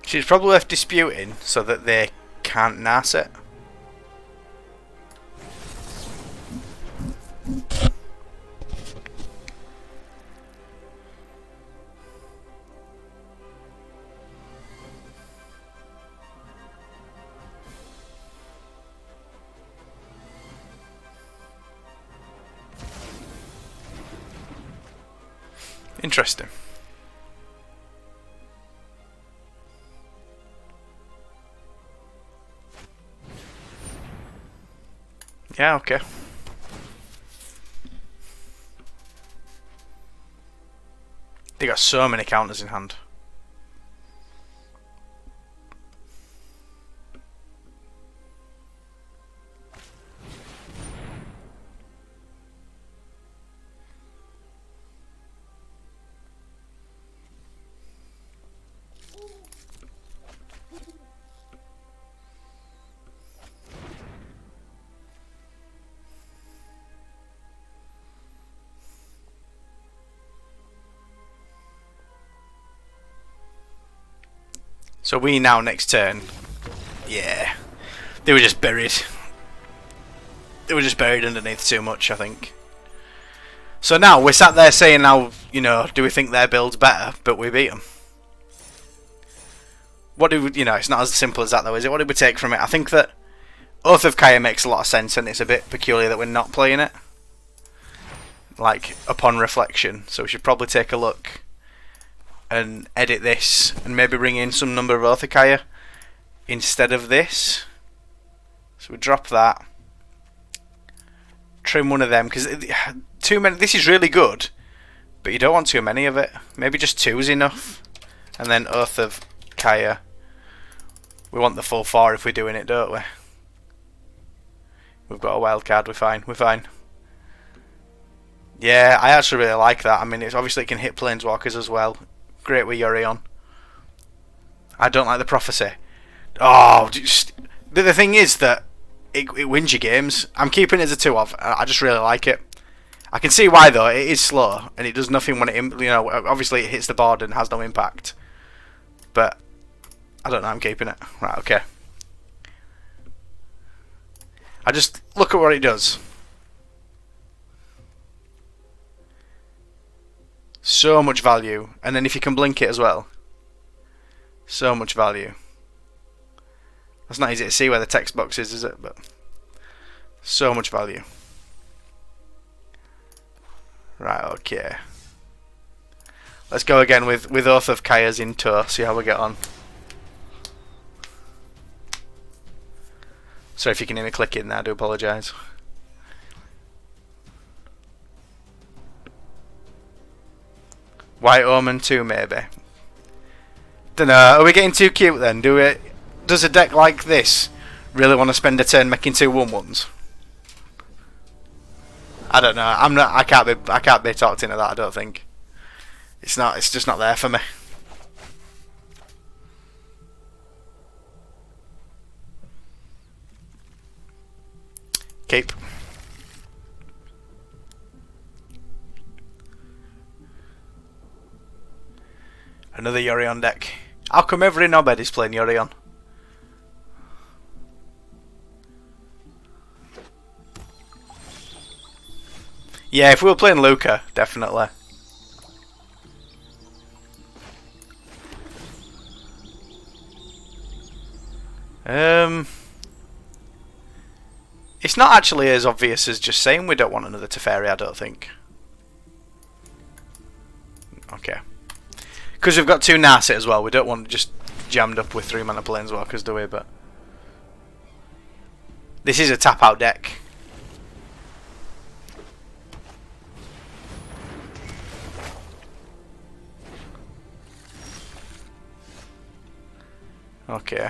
See, it's probably worth disputing so that they can't NAS it. Interesting. Yeah, okay. They got so many counters in hand. So we now next turn. Yeah. They were just buried. They were just buried underneath too much, I think. So now we're sat there saying now, you know, do we think their build's better? But we beat them. What do we, you know, it's not as simple as that though, is it? What did we take from it? I think that Oath of Kaya makes a lot of sense, and it's a bit peculiar that we're not playing it. Like, upon reflection. So we should probably take a look and edit this and maybe bring in some number of Othakaya instead of this. So we drop that, trim one of them, because too many, this is really good, but you don't want too many of it. Maybe just 2 is enough. And then Oath of Kaya, we want the full 4 if we're doing it, don't we? We've got a wild card, we're fine, we're fine. Yeah, I actually really like that. I mean, it's obviously it can hit planeswalkers as well. great with Yorion. I don't like the prophecy. Oh, the thing is that it wins you games. I'm keeping it as a 2-of. I just really like it. I can see why though. It is slow and it does nothing when it, obviously it hits the board and has no impact. But I don't know. I'm keeping it. Right. Okay. I just look at what it does. So much value, and then if you can blink it as well, so much value. That's not easy to see where the text box is it? But so much value. Right, okay. Let's go again with Oath of Kaya's in tow, see how we get on. Sorry if you can hear me clicking there, I do apologise. White Omen 2 maybe. Dunno, are we getting too cute then? Does a deck like this really want to spend a turn making 2 1/1s? I don't know. I can't be talked into that, I don't think. It's just not there for me. Keep. Another Yorion deck. How come every knobhead is playing Yorion? Yeah, if we were playing Luca, definitely. It's not actually as obvious as just saying we don't want another Teferi, I don't think. Okay. Because we've got 2 Narset as well, we don't want just jammed up with 3 mana Planeswalkers, do we? But this is a tap out deck. Okay.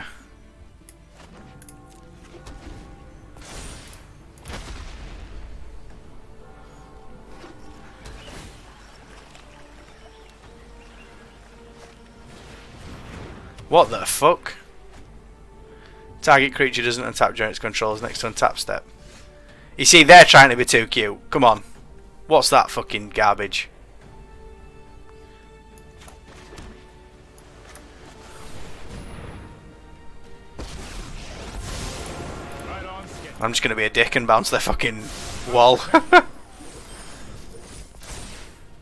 What the fuck? Target creature doesn't untap during its controls next to untap step. You see, they're trying to be too cute. Come on. What's that fucking garbage? I'm just going to be a dick and bounce their fucking wall.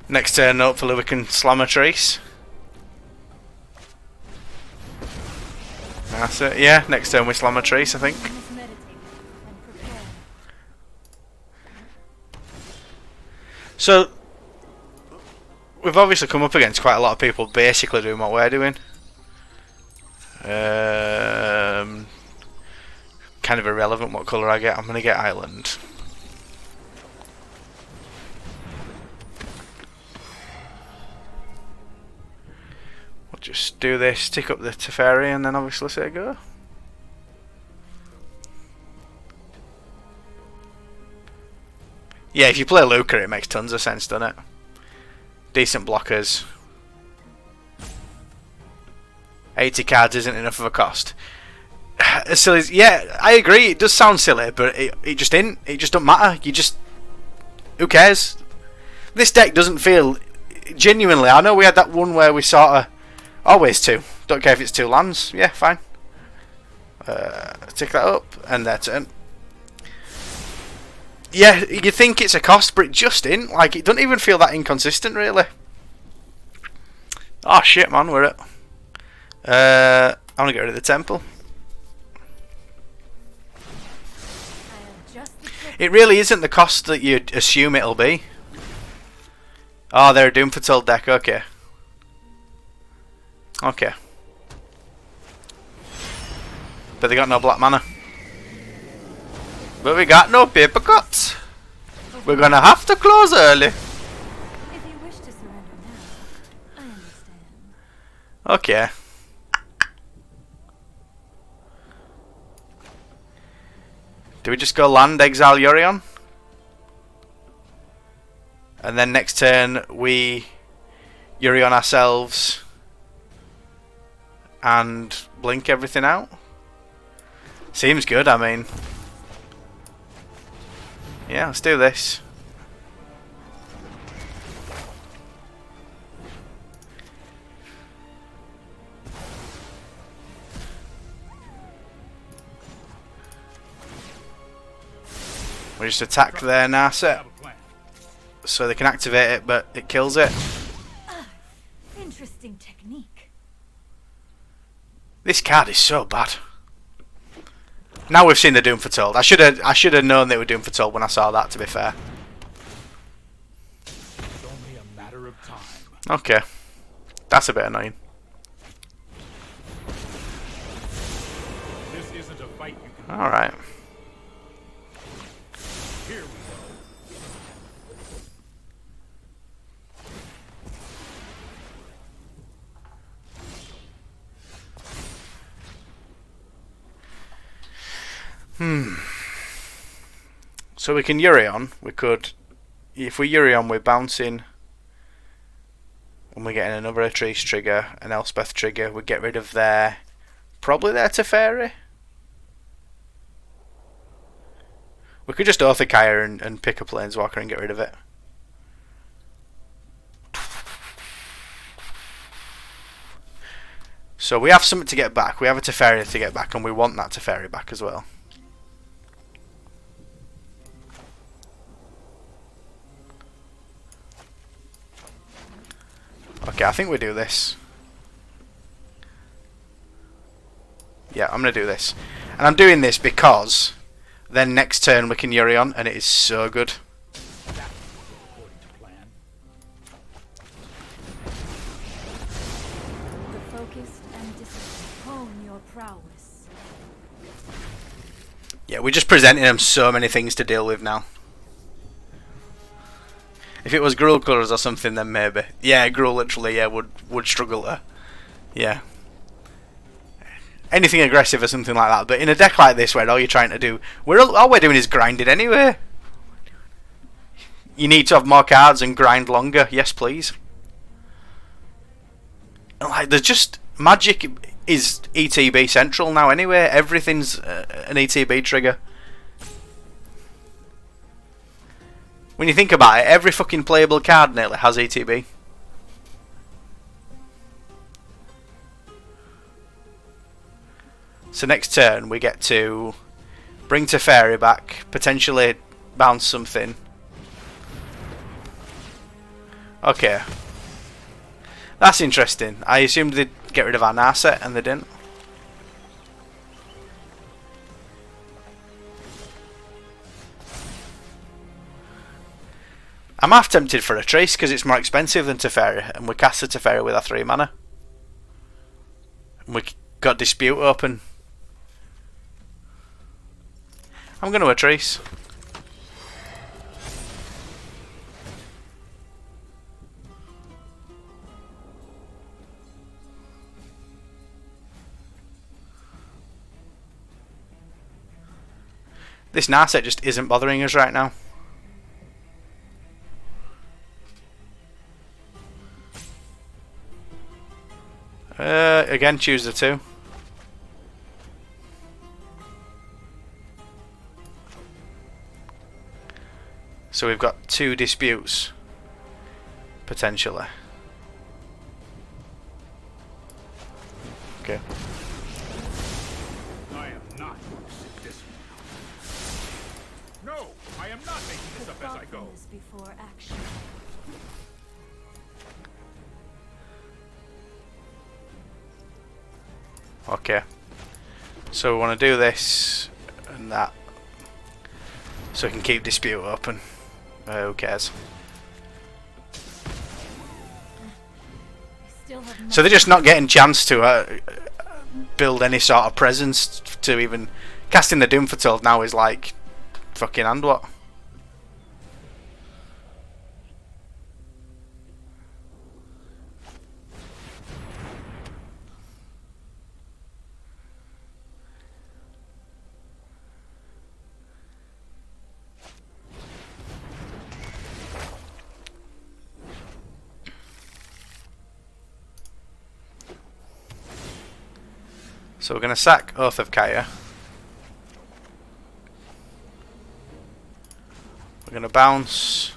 Next turn, hopefully we can slam a trace. That's it, yeah. Next turn we slam a trace, I think. So, we've obviously come up against quite a lot of people basically doing what we're doing. Kind of irrelevant what colour I get. I'm going to get Island. We'll just do this, tick up the Teferi, and then obviously say go. Yeah, if you play Luca, it makes tons of sense, doesn't it? Decent blockers. 80 cards isn't enough of a cost. Silly, yeah, I agree. It does sound silly, but it just ain't. It just don't matter. Who cares? This deck doesn't feel genuinely. I know we had that one where we sort of always 2. Don't care if it's 2 lands. Yeah, fine. Tick that up and their turn. Yeah, you think it's a cost, but it just ain't. Like, it doesn't even feel that inconsistent, really. Oh shit, man, we're at. I want to get rid of the temple. It really isn't the cost that you'd assume it'll be. Oh, they're a Doom Foretold deck, okay. Okay. But they got no black mana. But we got no paper cuts. We're gonna have to close early. If you wish to surrender now, I understand. Okay. Do we just go land, exile Yorion? And then next turn we Yorion ourselves. and blink everything out. Seems good, I mean. Yeah, let's do this. We just attack their Narset so they can activate it, but it kills it. Interesting technique. This card is so bad. Now we've seen the Doom Foretold. I should have known they were Doom Foretold when I saw that, to be fair. It's only a matter of time. Okay. That's a bit annoying. This isn't a fight you can Alright. Here we go. So we can Yorion. We could... If we Yorion, we're bouncing... And we're getting another Atrice trigger, an Elspeth trigger. We get rid of their... Probably their Teferi. We could just Orthakaya and pick a Planeswalker and get rid of it. So we have something to get back. We have a Teferi to get back, and we want that Teferi back as well. Okay, I think we do this. Yeah, I'm going to do this. And I'm doing this because then next turn we can Yorion, and it is so good. According to plan. The focused and disciplined hone your prowess. Yeah, we're just presenting them so many things to deal with now. If it was Gruul colours or something, then maybe. Yeah, Gruul literally, yeah, would struggle to. Yeah. Anything aggressive or something like that. But in a deck like this, where all you're trying to do, all we're doing is grinding anyway. You need to have more cards and grind longer. Yes, please. Like, there's just Magic is ETB central now. Anyway, everything's an ETB trigger. When you think about it, every fucking playable card nearly has ETB. So next turn we get to bring Teferi back, potentially bounce something. Okay. That's interesting. I assumed they'd get rid of our Narset and they didn't. I'm half tempted for a Trace because it's more expensive than Teferi, and we cast a Teferi with our 3 mana. And we got Dispute open. I'm going to a Trace. This Narset just isn't bothering us right now. Again, choose the 2. So we've got 2 disputes, potentially. Okay. I am not going to sit this one out. No, I am not making this up as I go. Thoughtfulness before action. Okay. So we want to do this and that, so we can keep dispute open. Who cares? So they're just not getting chance to build any sort of presence to even casting the Doom Foretold now is like fucking and what? So we're going to sack Oath of Kaya. We're going to bounce.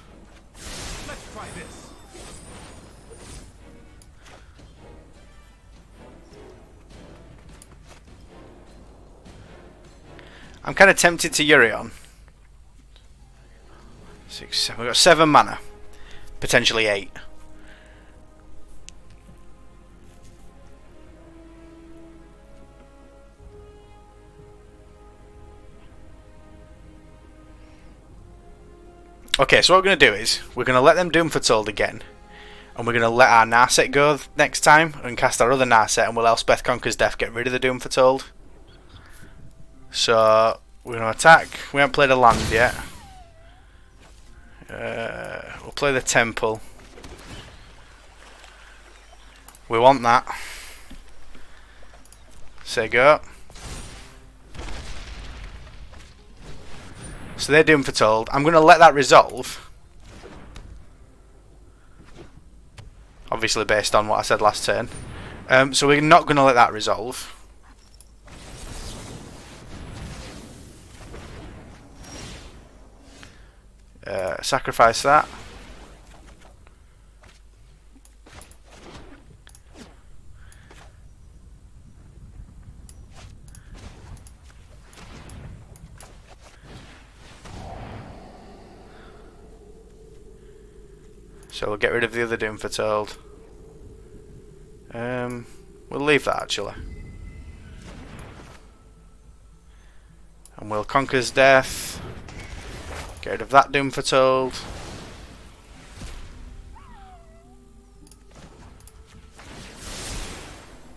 Let's try this. I'm kind of tempted to Yorion. 6, 7. We've got 7 mana. Potentially 8. Okay, so what we're going to do is, we're going to let them Doom Foretold again, and we're going to let our Narset go next time, and cast our other Narset, and we'll Elspeth Conquers Death get rid of the Doom Foretold. So, we're going to attack. We haven't played a land yet. We'll play the Temple. We want that. Say go. So they're Doom Foretold. I'm going to let that resolve. Obviously based on what I said last turn. So we're not going to let that resolve. Sacrifice that. So we'll get rid of the other Doom Foretold. We'll leave that actually. And we'll Conquer's Death. Get rid of that Doom Foretold.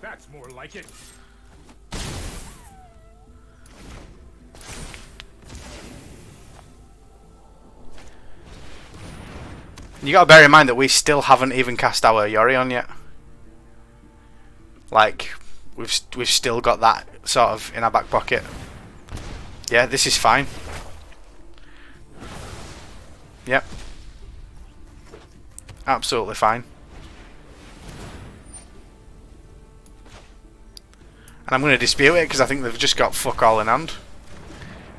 That's more like it. You gotta bear in mind that we still haven't even cast our Yorion yet. Like, we've still got that sort of in our back pocket. Yeah, this is fine. Yep. Absolutely fine. And I'm going to dispute it because I think they've just got fuck all in hand.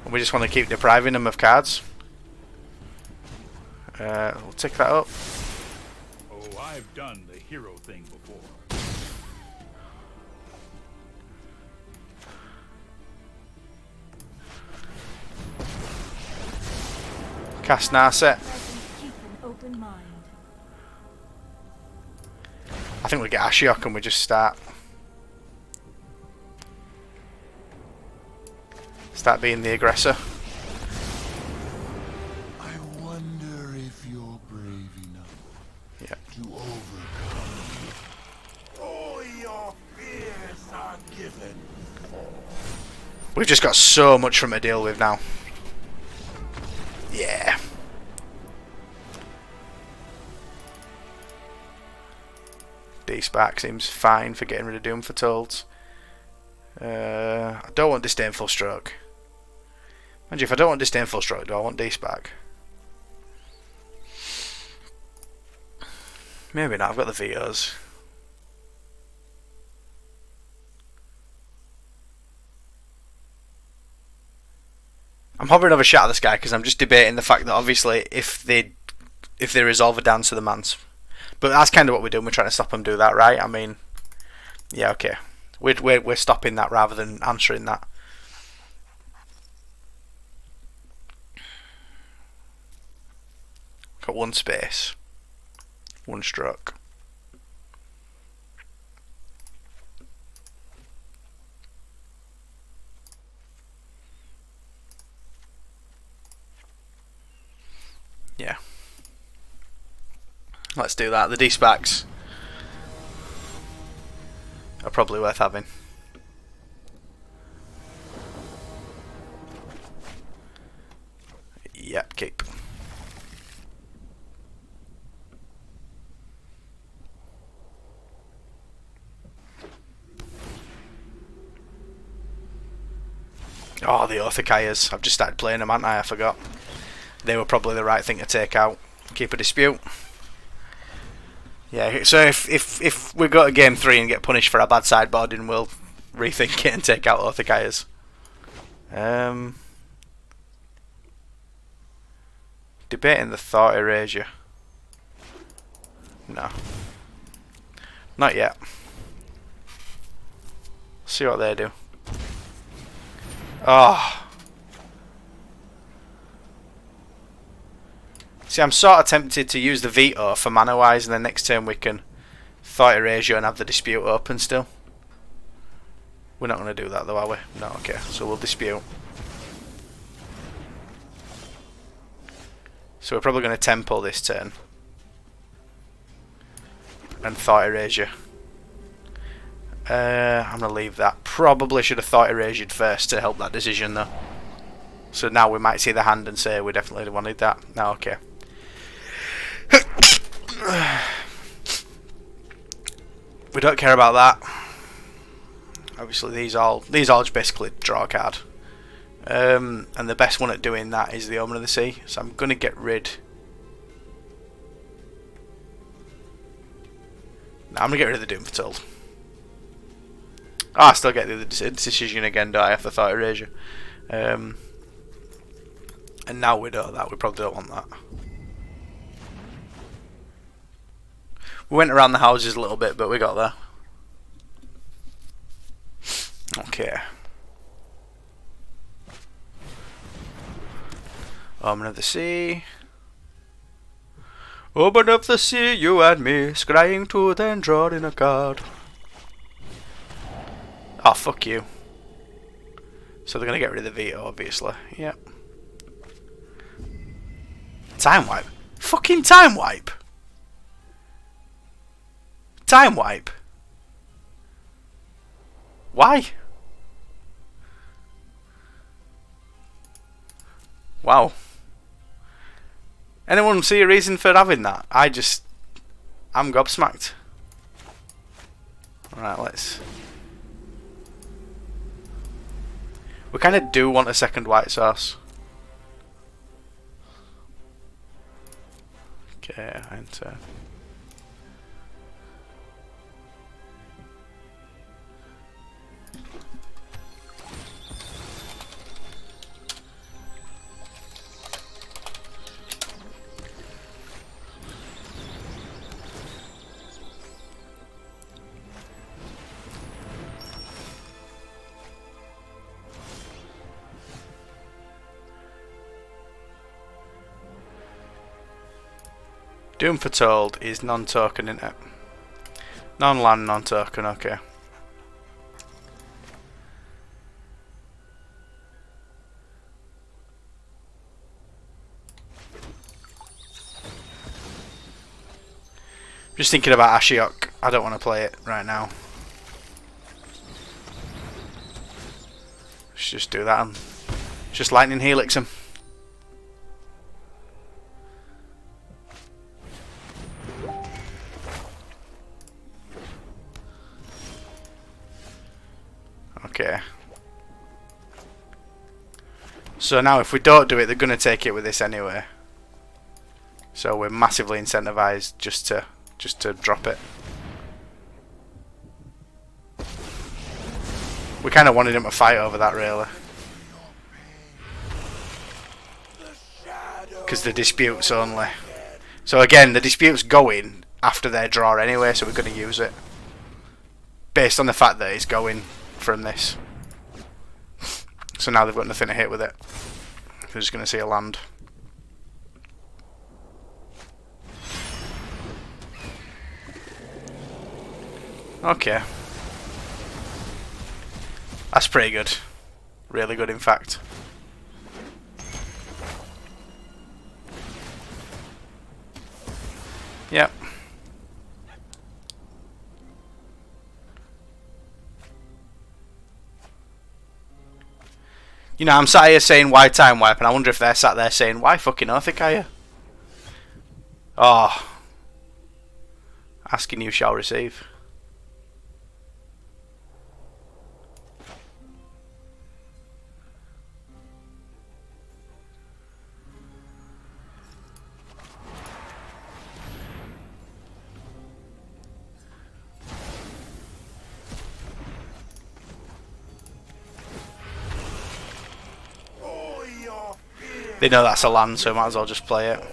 And we just want to keep depriving them of cards. We'll tick that up. Oh, I've done the hero thing before. Cast Narset. Keep an open mind. I think we get Ashiok and we just start being the aggressor. I wonder if you're brave enough Yeah. to overcome. All your fears are given. We've just got so much from to deal with now. Yeah. D-Spark seems fine for getting rid of Doom Foretold. I don't want Disdainful Stroke. Mind you, if I don't want Disdainful Stroke, do I want D-Spark? Maybe not, I've got the vetoes. I'm hovering over Shatter the Sky because I'm just debating the fact that obviously if they resolve a dance to the Mance. But that's kind of what we're doing, we're trying to stop them do that, right? I mean, yeah, okay. We're stopping that rather than answering that. Got one space. One stroke. Yeah. Let's do that. The D-Sparks are probably worth having. Yep, keep. Oh, the Othakayas. I've just started playing them, haven't I? I forgot. They were probably the right thing to take out. Keep a dispute. Yeah, so if we go to game 3 and get punished for our bad sideboarding, we'll rethink it and take out Orthikayas. Debating the thought erasure. No. Not yet. See what they do. Oh. See, I'm sort of tempted to use the veto for mana wise, and then next turn we can thought erasure and have the dispute open still. We're not going to do that though, are we? No, okay. So we'll dispute. So we're probably going to tempo this turn. And thought erasure. I'm going to leave that. Probably should have thought erasure first to help that decision though. So now we might see the hand and say we definitely wanted that. No, okay. We don't care about that. Obviously these all just basically draw a card. And the best one at doing that is the Omen of the Sea. So I'm going to get rid... No, I'm going to get rid of the Doom Foretold. I still get the other decision again, don't I, after Thought Erasure. And now we know that, we probably don't want that. We went around the houses a little bit, but we got there. Okay. Omen of the Sea. Open up the sea, you and me, scrying to then drawing a card. Oh, fuck you. So they're going to get rid of the veto, obviously. Yep. Time wipe. Fucking time wipe. Time wipe. Why? Wow. Anyone see a reason for having that? I'm gobsmacked. Alright, let's... We kind of do want a second white source. Okay, enter. Doom Foretold is non-token, isn't it? Non-land, non-token, okay. Just thinking about Ashiok. I don't want to play it right now. Let's just do that. Just Lightning Helix him. Okay. So now if we don't do it, they're going to take it with this anyway. So we're massively incentivized just to drop it. We kind of wanted him to fight over that, really. Because the dispute's only... So again, the dispute's going after their draw anyway, so we're going to use it. Based on the fact that it's going from this. So now they've got nothing to hit with it. We're just going to see a land. Okay. That's pretty good. Really good, in fact. Yep. You know, I'm sat here saying why time wipe, and I wonder if they're sat there saying why fucking Orthikaya. Oh. Asking you shall receive. They know that's a land, so might as well just play it.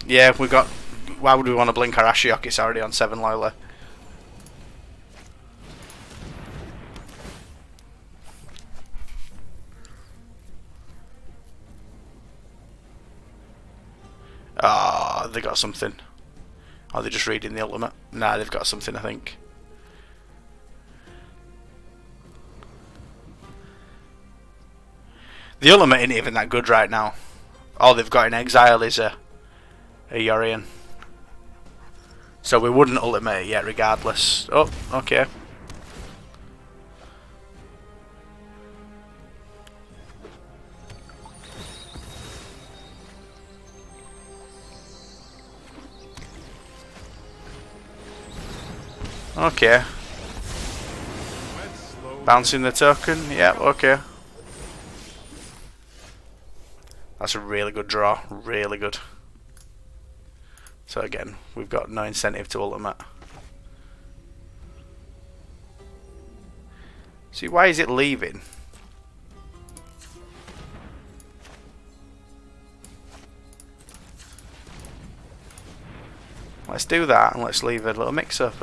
Yeah, we got. Why would we want to blink our Ashiok? It's already on 7 Lola. Ah, they got something. Are they just reading the ultimate? Nah, they've got something, I think. The ultimate ain't even that good right now. All they've got in exile is a Yorion. So we wouldn't ultimate it yet regardless. Oh, okay. Okay. Bouncing the token. Yeah, okay. That's a really good draw. Really good. So again, we've got no incentive to ultimate. See, why is it leaving? Let's do that and let's leave a little mix up.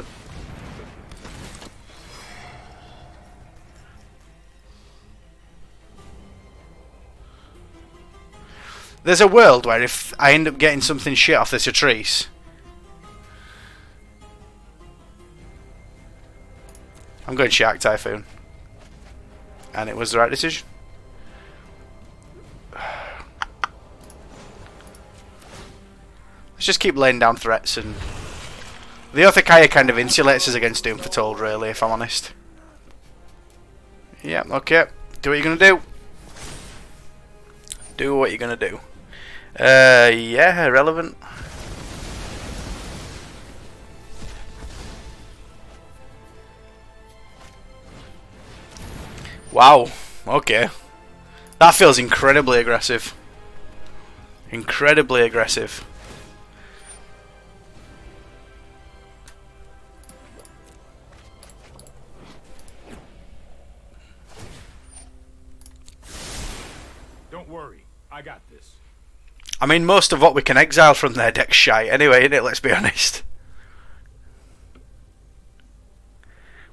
There's a world where if I end up getting something shit off this Atrice, I'm going Shark Typhoon. And it was the right decision. Let's just keep laying down threats, and the Othakaya kind of insulates us against Doom Foretold, really, if I'm honest. Yeah, okay. Do what you're gonna do. Do what you're gonna do. Yeah, irrelevant. Wow, okay. That feels incredibly aggressive. Incredibly aggressive. Don't worry, I got this. I mean, most of what we can exile from their deck's shite anyway, innit? Let's be honest.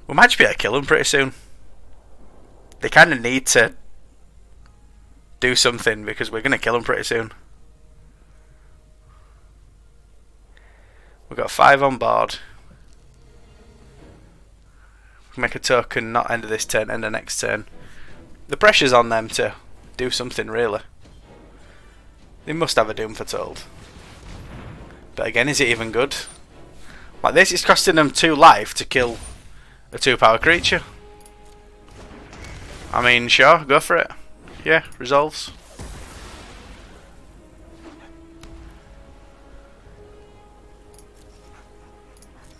We might just be able to kill them pretty soon. They kind of need to do something because we're going to kill them pretty soon. We've got 5 on board. Make a token, not end of this turn, end of next turn. The pressure's on them to do something, really. They must have a Doom Foretold. But again, is it even good? Like this, it's costing them 2 life to kill a 2-power creature. I mean, sure, go for it. Yeah, resolves.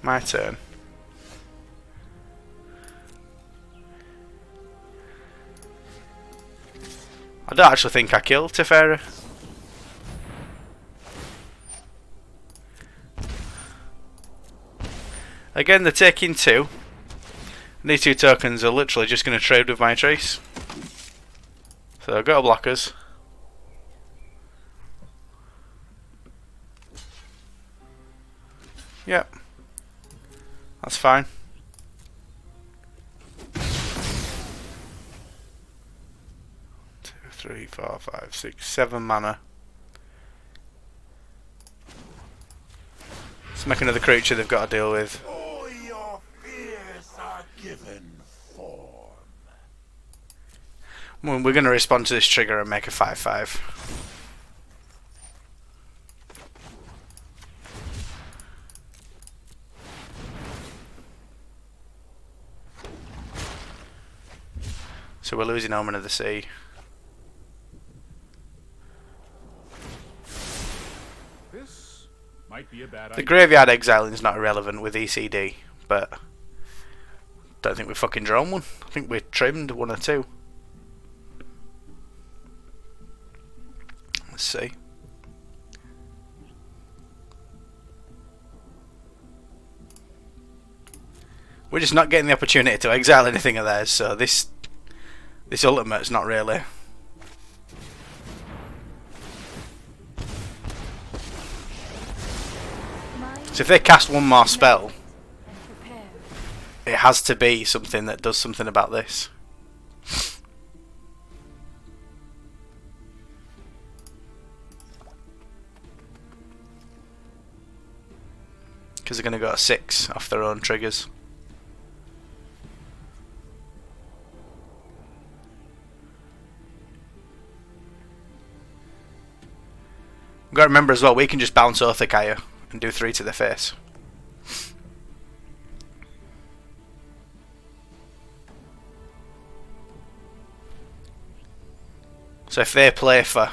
My turn. I don't actually think I killed Teferi. Again, they're taking 2. And these 2 tokens are literally just going to trade with my trace. So go to blockers. Yep. That's fine. Two, 3, 4, 5, 6, 7 mana. Let's make another creature they've got to deal with. All your fears are given form. Well, we're going to respond to this trigger and make a 5/5. So we're losing Omen of the Sea. This might be a bad The idea. graveyard exiling is not irrelevant with ECD, but don't think we fucking drawn one. I think we trimmed 1 or 2. Let's see. We're just not getting the opportunity to exile anything of theirs, so this ultimate's not really So if they cast one more spell, And prepare. it has to be something that does something about this. Because they're going to go at 6 off their own triggers. You've got to remember as well, we can just bounce Othakaya and do 3 to the face. So if they play for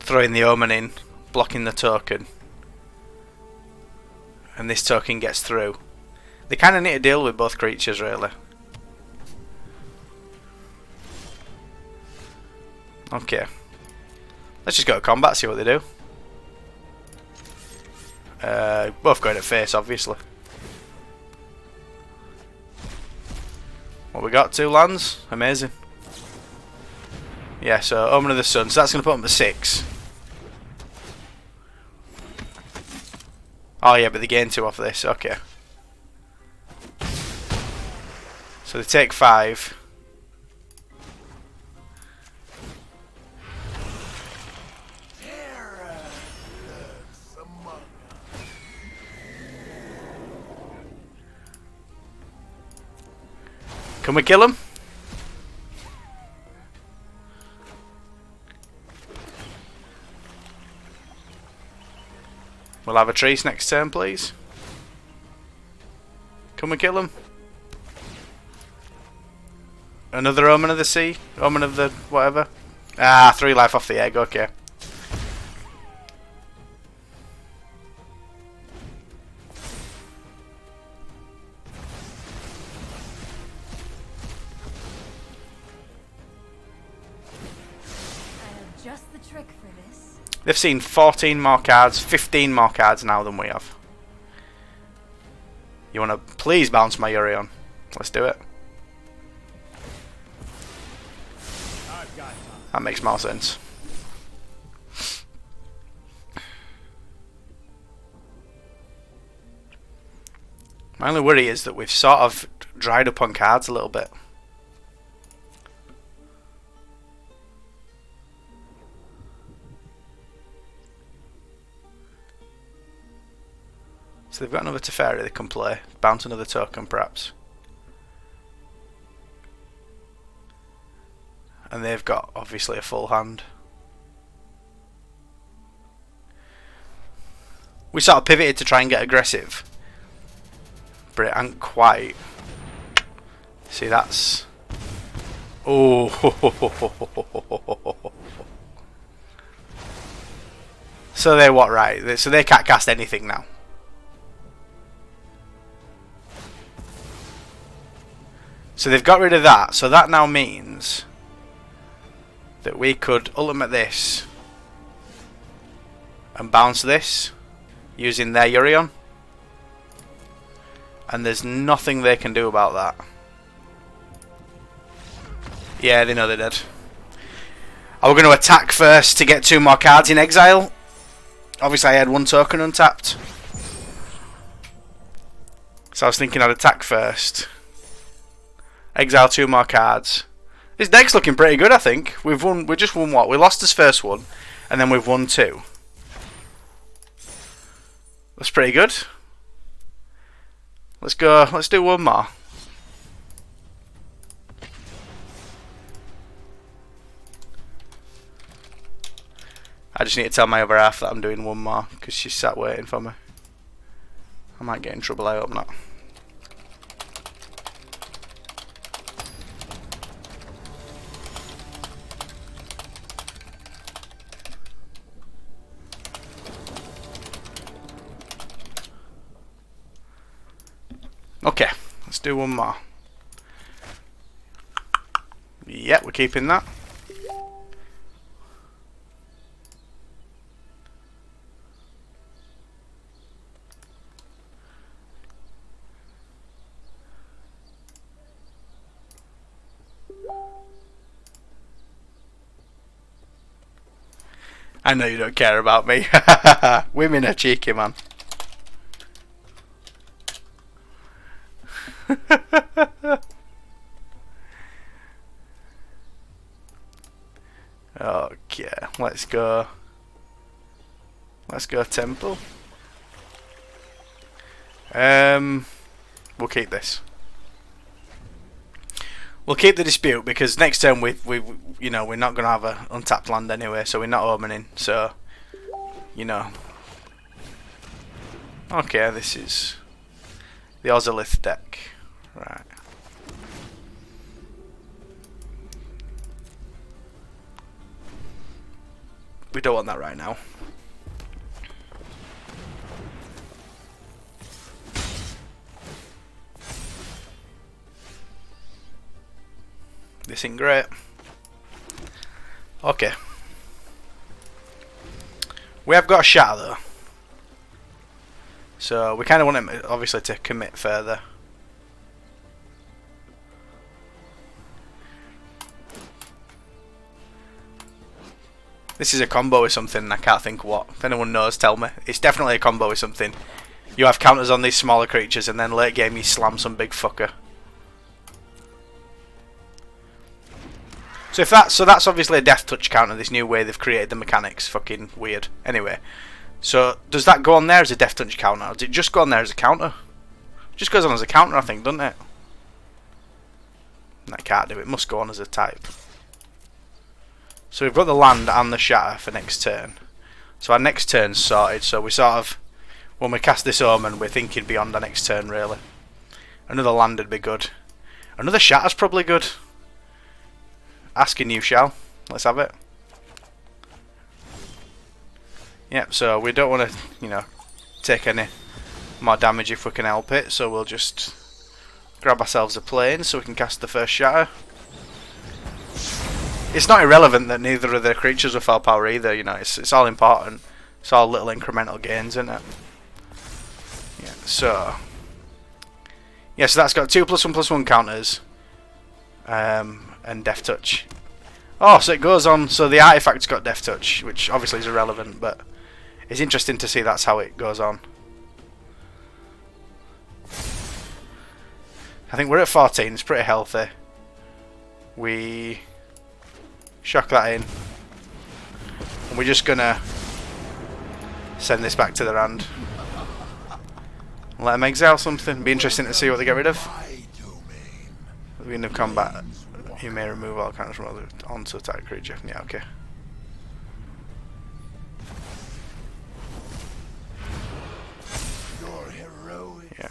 throwing the Omen in, blocking the token, and this token gets through, they kind of need to deal with both creatures really. Okay. Let's just go to combat, see what they do. Both going at face, obviously. What we got? 2 lands? Amazing. Yeah, so Omen of the Sun. So that's going to put them to 6. Oh yeah, but they gain 2 off this. Okay. So they take 5. Can we kill him? We'll have a trace next turn, please. Can we kill him? Another Omen of the Sea? Omen of the whatever? Ah, 3 life off the egg, okay. I have just the trick for this. They've seen 14 more cards, 15 more cards now than we have. You want to please bounce my Yorion? Let's do it. I've got time. That makes more sense. My only worry is that we've sort of dried up on cards a little bit. So they've got another Teferi they can play. Bounce another token perhaps. And they've got obviously a full hand. We sort of pivoted to try and get aggressive. But it ain't quite. See, that's... Oh. So they're what, right? So they can't cast anything now. So they've got rid of that. So that now means that we could ultimate this and bounce this using their Yorion. And there's nothing they can do about that. Yeah, they know they're dead. Are we going to attack first to get 2 more cards in exile? Obviously I had 1 token untapped. So I was thinking I'd attack first. Exile 2 more cards. This deck's looking pretty good, I think. We just won what? We lost this first one, and then we've won 2. That's pretty good. Let's go. Let's do 1 more. I just need to tell my other half that I'm doing 1 more because she's sat waiting for me. I might get in trouble. I hope not. Okay, let's do 1 more. Yeah, we're keeping that. I know you don't care about me. Women are cheeky, man. Okay, let's go. Let's go temple. We'll keep this. We'll keep the dispute because next turn you know, we're not gonna have a untapped land anyway, so we're not opening. So, you know. Okay, this is the Ozolith deck, right? We don't want that right now. This ain't great. Okay. We have got a shatter though. So we kind of want him obviously to commit further. This is a combo with something, I can't think what. If anyone knows, tell me. It's definitely a combo with something. You have counters on these smaller creatures and then late game you slam some big fucker. So that's obviously a death touch counter, this new way they've created the mechanics. Fucking weird. Anyway. So does that go on there as a death touch counter? Or does it just go on there as a counter? It just goes on as a counter, I think, doesn't it? That can't do it. It must go on as a type. So we've got the land and the shatter for next turn. So our next turn's sorted. So we sort of, when we cast this omen, we're thinking beyond our next turn really. Another land would be good. Another shatter's probably good. Asking you shall. Let's have it. Yep, so we don't want to, you know, take any more damage if we can help it. So we'll just grab ourselves a plane so we can cast the first shatter. It's not irrelevant that neither of the creatures are 4 power either, you know, it's all important. It's all little incremental gains, isn't it? Yeah, so that's got 2+1/+1 counters. And Death Touch. Oh, so it goes on, so the artifact's got Death Touch, which obviously is irrelevant, but it's interesting to see that's how it goes on. I think we're at 14, it's pretty healthy. We shock that in. And we're just gonna send this back to their hand. Let them exile something. Be interesting to see what they get rid of. At the end of combat, you may remove all counters from other onto attack creature. Yeah, okay. Yeah.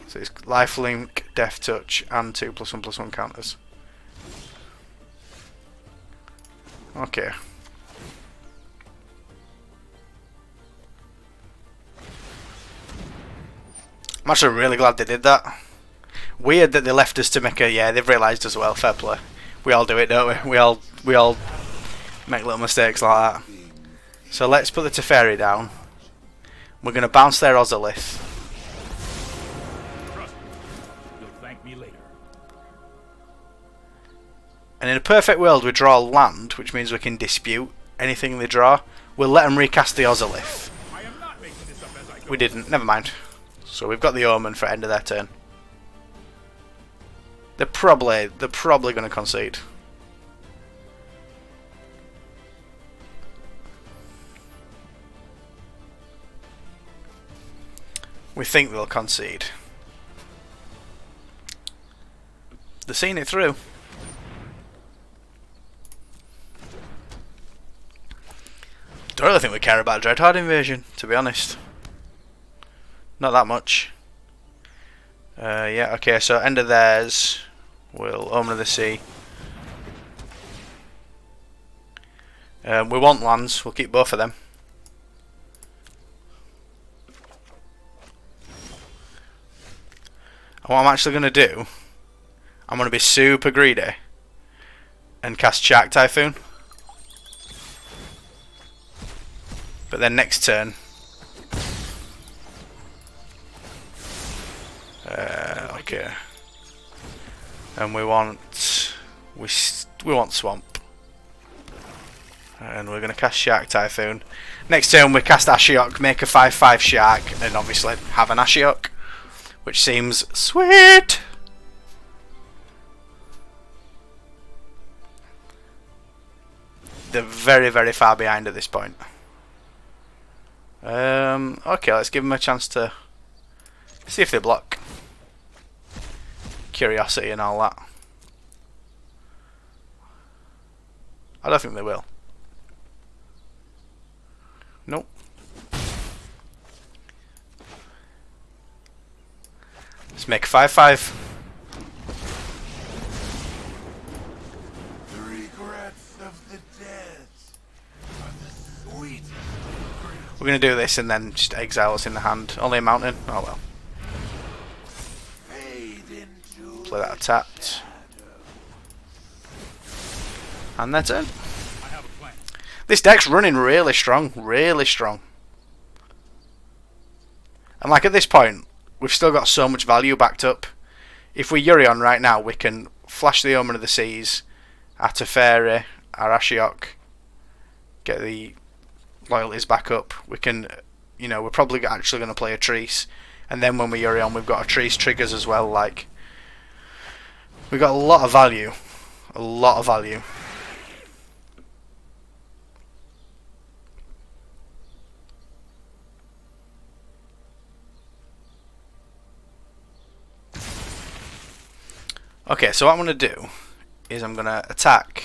So it's lifelink, death touch, and 2+1/+1 counters. Okay. I'm actually really glad they did that. Weird that they left us to make a... Yeah, they've realised as well. Fair play. We all do it, don't we? We all make little mistakes like that. So let's put the Teferi down. We're going to bounce their Ozolith. Trust me. You'll thank me later. And in a perfect world, we draw land, which means we can dispute anything they draw. We'll let them recast the Ozolith. I am not making this up as I go. We didn't. Never mind. So we've got the Omen for end of their turn. They're probably going to concede. We think they'll concede. They're seeing it through. Don't really think we care about Dreadhorde invasion, to be honest. Not that much. Yeah, okay, so end of theirs. We'll Omen of the Sea. We want lands, we'll keep both of them. And what I'm actually going to do, I'm going to be super greedy and cast Shark Typhoon. But then next turn, okay, and we want Swamp, and we're going to cast Shark Typhoon. Next turn we cast Ashiok, make a 5/5 Shark, and obviously have an Ashiok. which seems sweet. They're very, very far behind at this point. Okay, let's give them a chance to see if they block. Curiosity and all that. I don't think they will. Nope. Let's make 5-5. The regrets of the dead are the sweet. We're going to do this and then just exile us in the hand. Only a mountain? Oh well. Fade into Play that tapped. And that's it. I have a plan. This deck's running really strong. Really strong. And like at this point, we've still got so much value backed up. If we Yorion right now, we can flash the Omen of the Seas, our Teferi, our Ashiok, get the loyalties back up. We can, you know, we're probably actually going to play a Treese, and then when we Yorion, we've got a Treese triggers as well. Like, we've got a lot of value. A lot of value. Okay, so what I'm going to do is I'm going to attack.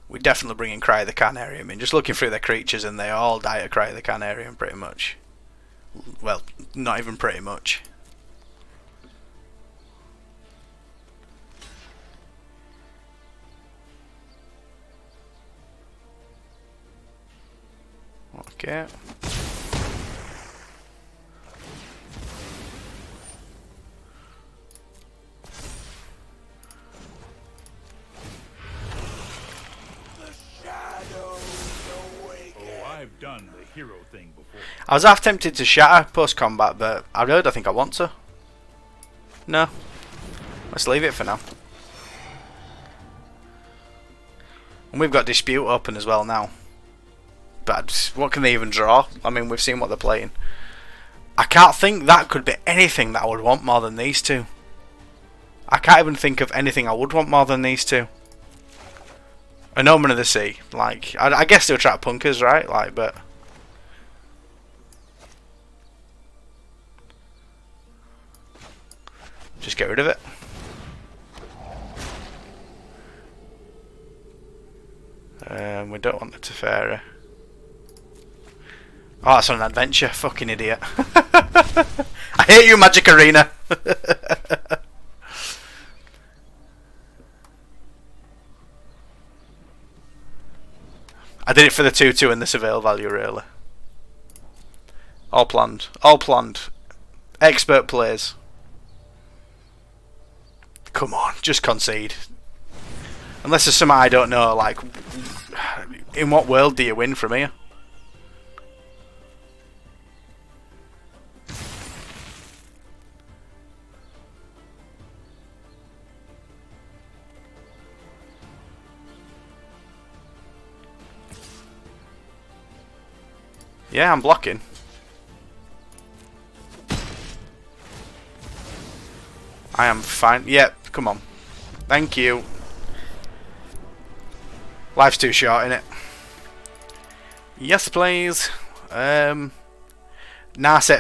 We definitely bring in Cry of the Carnarium in. Just looking through their creatures and they all die at Cry of the Carnarium pretty much. Well, not even pretty much. Okay. Oh, I've done the hero thing before. I was half tempted to shatter post combat, but I really don't think I want to. No. Let's leave it for now. And we've got Dispute open as well now. But what can they even draw? I mean, we've seen what they're playing. I can't think that could be anything that I would want more than these two. I can't even think of anything I would want more than these two. An Omen of the Sea. Like, I guess they'll trap punkers, right? Like, but... just get rid of it. We don't want the Teferi. Oh, that's on an adventure. Fucking idiot. I hate you, Magic Arena. I did it for the 2-2 and the surveil value, really. All planned. All planned. Expert plays. Come on, just concede. Unless there's something I don't know, like... in what world do you win from here? Yeah, I'm blocking. I am fine. Yep, come on. Thank you. Life's too short, innit? Yes, please. Narset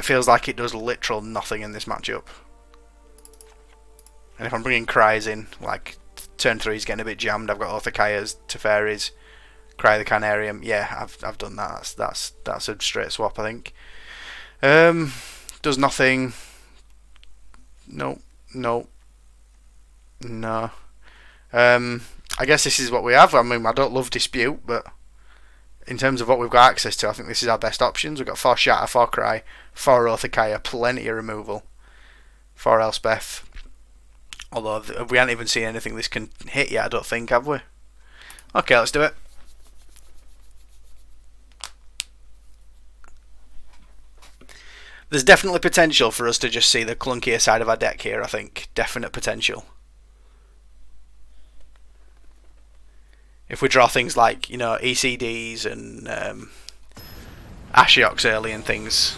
feels like it does literal nothing in this matchup. And if I'm bringing Cries in, like, turn 3's getting a bit jammed, I've got Othakayas, Teferis, Cry the Carnarium. Yeah, I've done that. That's a straight swap, I think. Does nothing. No. No. No. I guess this is what we have. I mean, I don't love Dispute, but in terms of what we've got access to, I think this is our best options. We've got 4 Shatter, 4 Cry, 4 Othakaya, plenty of removal, 4 Elspeth. Although we haven't even seen anything this can hit yet, I don't think, have we? Okay, let's do it. There's definitely potential for us to just see the clunkier side of our deck here, I think. Definite potential. If we draw things like, you know, ECDs and Ashioks early and things.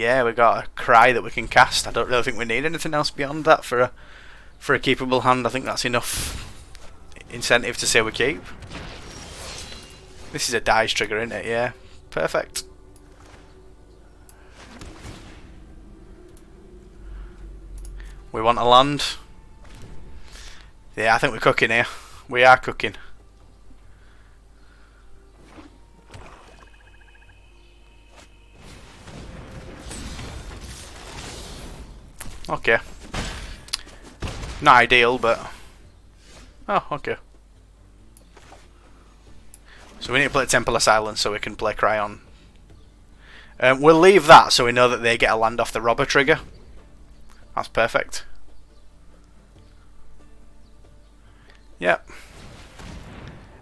Yeah, we got a cry that we can cast. I don't really think we need anything else beyond that for a keepable hand. I think that's enough incentive to say we keep. This is a dice trigger, isn't it? Yeah, perfect. We want a land. Yeah, I think we're cooking here. We are cooking. Okay. Not ideal, but... Oh, okay. So we need to play Temple of Silence so we can play Cryon. We'll leave that so we know that they get a land off the robber trigger. That's perfect. Yep.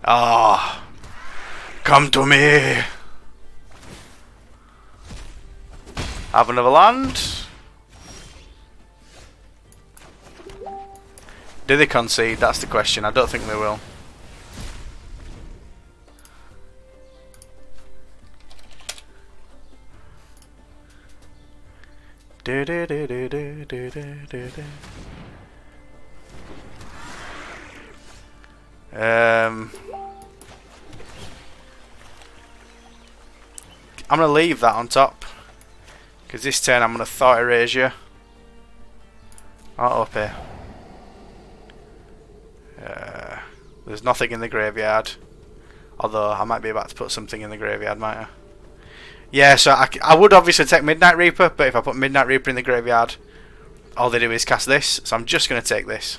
Ah, come to me. Have another land. Do they concede? That's the question. I don't think they will. I'm going to leave that on top because this turn I'm going to Thought Erasure. Up here. There's nothing in the graveyard, although I might be about to put something in the graveyard, might I? Yeah, so I would obviously take Midnight Reaper, but if I put Midnight Reaper in the graveyard, all they do is cast this, so I'm just going to take this.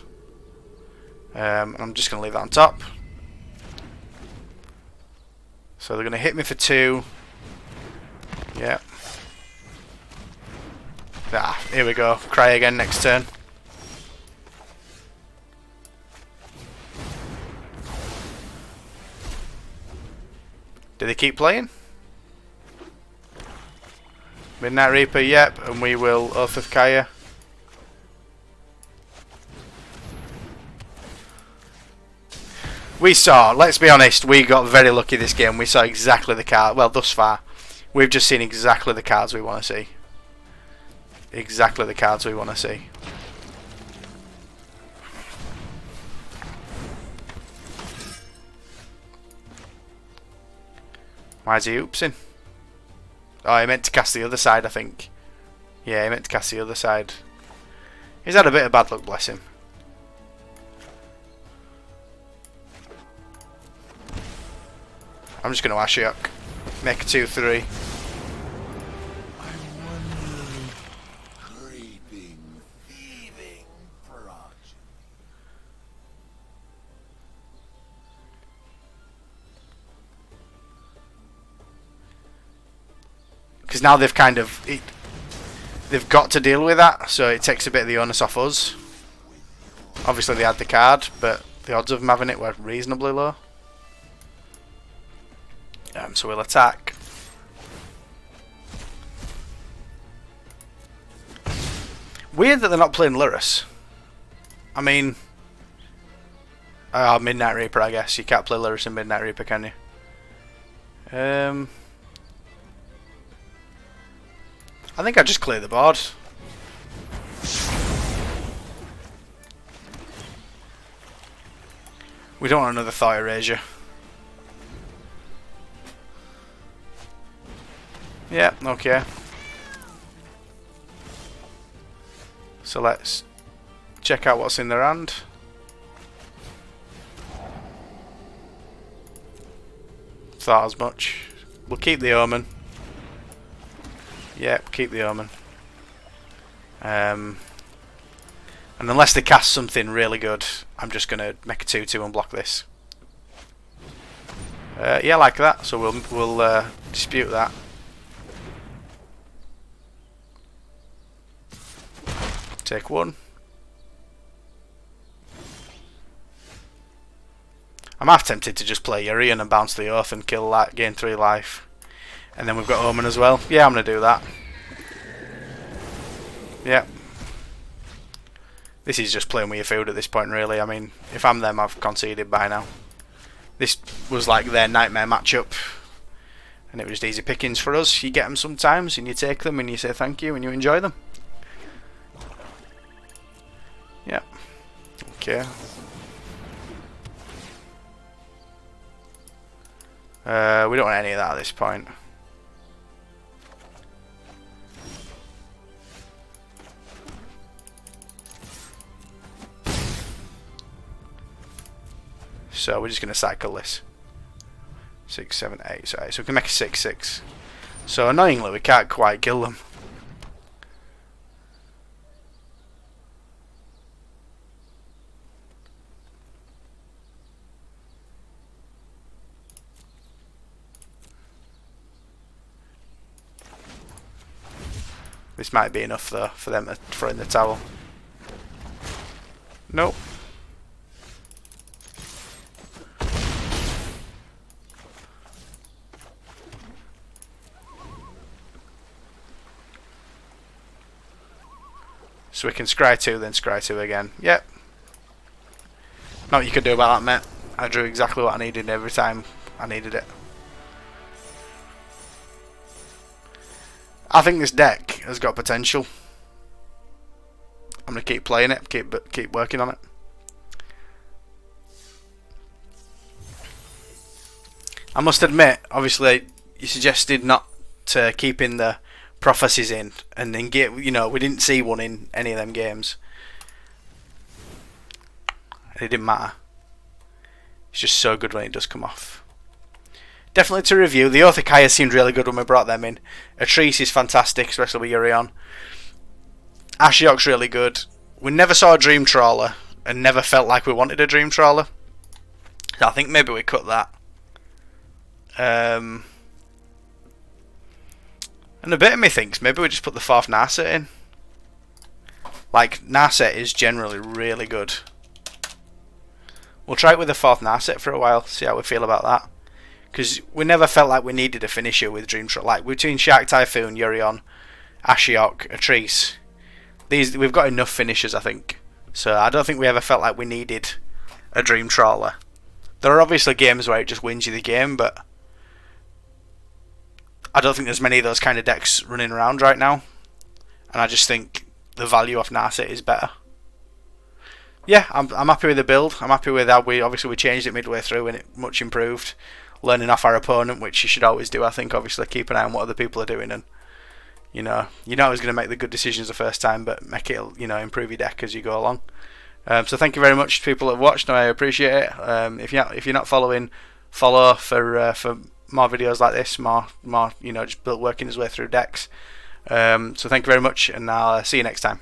I'm just going to leave that on top. So they're going to hit me for 2. Yeah. Ah, here we go. Cry again next turn. Do they keep playing? Midnight Reaper, yep, and we will Oath of Kaya. We saw, let's be honest, we got very lucky this game. We saw exactly the card, well, thus far. We've just seen exactly the cards we want to see. Exactly the cards we want to see. Why is he oopsing? Oh, he meant to cast the other side, I think. Yeah, he meant to cast the other side. He's had a bit of bad luck, bless him. I'm just going to Ashiok. Make a 2-3. Creeping, thieving progeny. Because now they've kind of... they've got to deal with that, so it takes a bit of the onus off us. Obviously they had the card, but the odds of them having it were reasonably low. So we'll attack. Weird that they're not playing Lurrus. I mean... Midnight Reaper, I guess. You can't play Lurrus and Midnight Reaper, can you? I think I just clear the board. We don't want another Thought Erasure. Yeah, okay. So let's check out what's in their hand. Thought as much. We'll keep the Omen. Yep, keep the Omen. And unless they cast something really good, I'm just going to make a 2-2 and block this. Yeah, like that. So we'll dispute that. Take 1. I'm half tempted to just play Yorion and bounce the Oath and kill that, gain 3 life. And then we've got Omen as well. Yeah, I'm going to do that. Yep. This is just playing with your food at this point, really. I mean, if I'm them, I've conceded by now. This was like their nightmare matchup. And it was just easy pickings for us. You get them sometimes, and you take them, and you say thank you, and you enjoy them. Yep. Okay. We don't want any of that at this point. So we're just going to cycle this. 6, 7, 8. So we can make a 6, 6. So annoyingly, we can't quite kill them. This might be enough though for them to throw in the towel. Nope. So we can scry 2, then scry 2 again. Yep. Not what you could do about that, mate. I drew exactly what I needed every time I needed it. I think this deck has got potential. I'm gonna keep playing it, keep working on it. I must admit, obviously, you suggested not to keep in the prophecies in, and then get, you know, we didn't see one in any of them games, and it didn't matter. It's just so good when it does come off. Definitely to review. The Othikaya seemed really good when we brought them in. Atrice is fantastic, especially with Yorion. Ashiok's really good. We never saw a Dream Trawler, and never felt like we wanted a Dream Trawler. So I think maybe we cut that. And a bit of me thinks maybe we just put the 4th Narset in. Like, Narset is generally really good. We'll try it with the 4th Narset for a while, see how we feel about that. Because we never felt like we needed a finisher with Dream Trawler. Like, between Shark Typhoon, Yorion, Ashiok, Atrice, we've got enough finishers, I think. So I don't think we ever felt like we needed a Dream Trawler. There are obviously games where it just wins you the game, but I don't think there's many of those kind of decks running around right now, and I just think the value of Narset is better. Yeah, I'm happy with the build. I'm happy with how we changed it midway through and it much improved. Learning off our opponent, which you should always do. I think obviously keep an eye on what other people are doing, and you know who's going to make the good decisions the first time, but make it, you know, improve your deck as you go along. So thank you very much to people that have watched. I appreciate it. If you're not following, follow for more videos like this, more you know, just working his way through decks. So thank you very much, and I'll see you next time.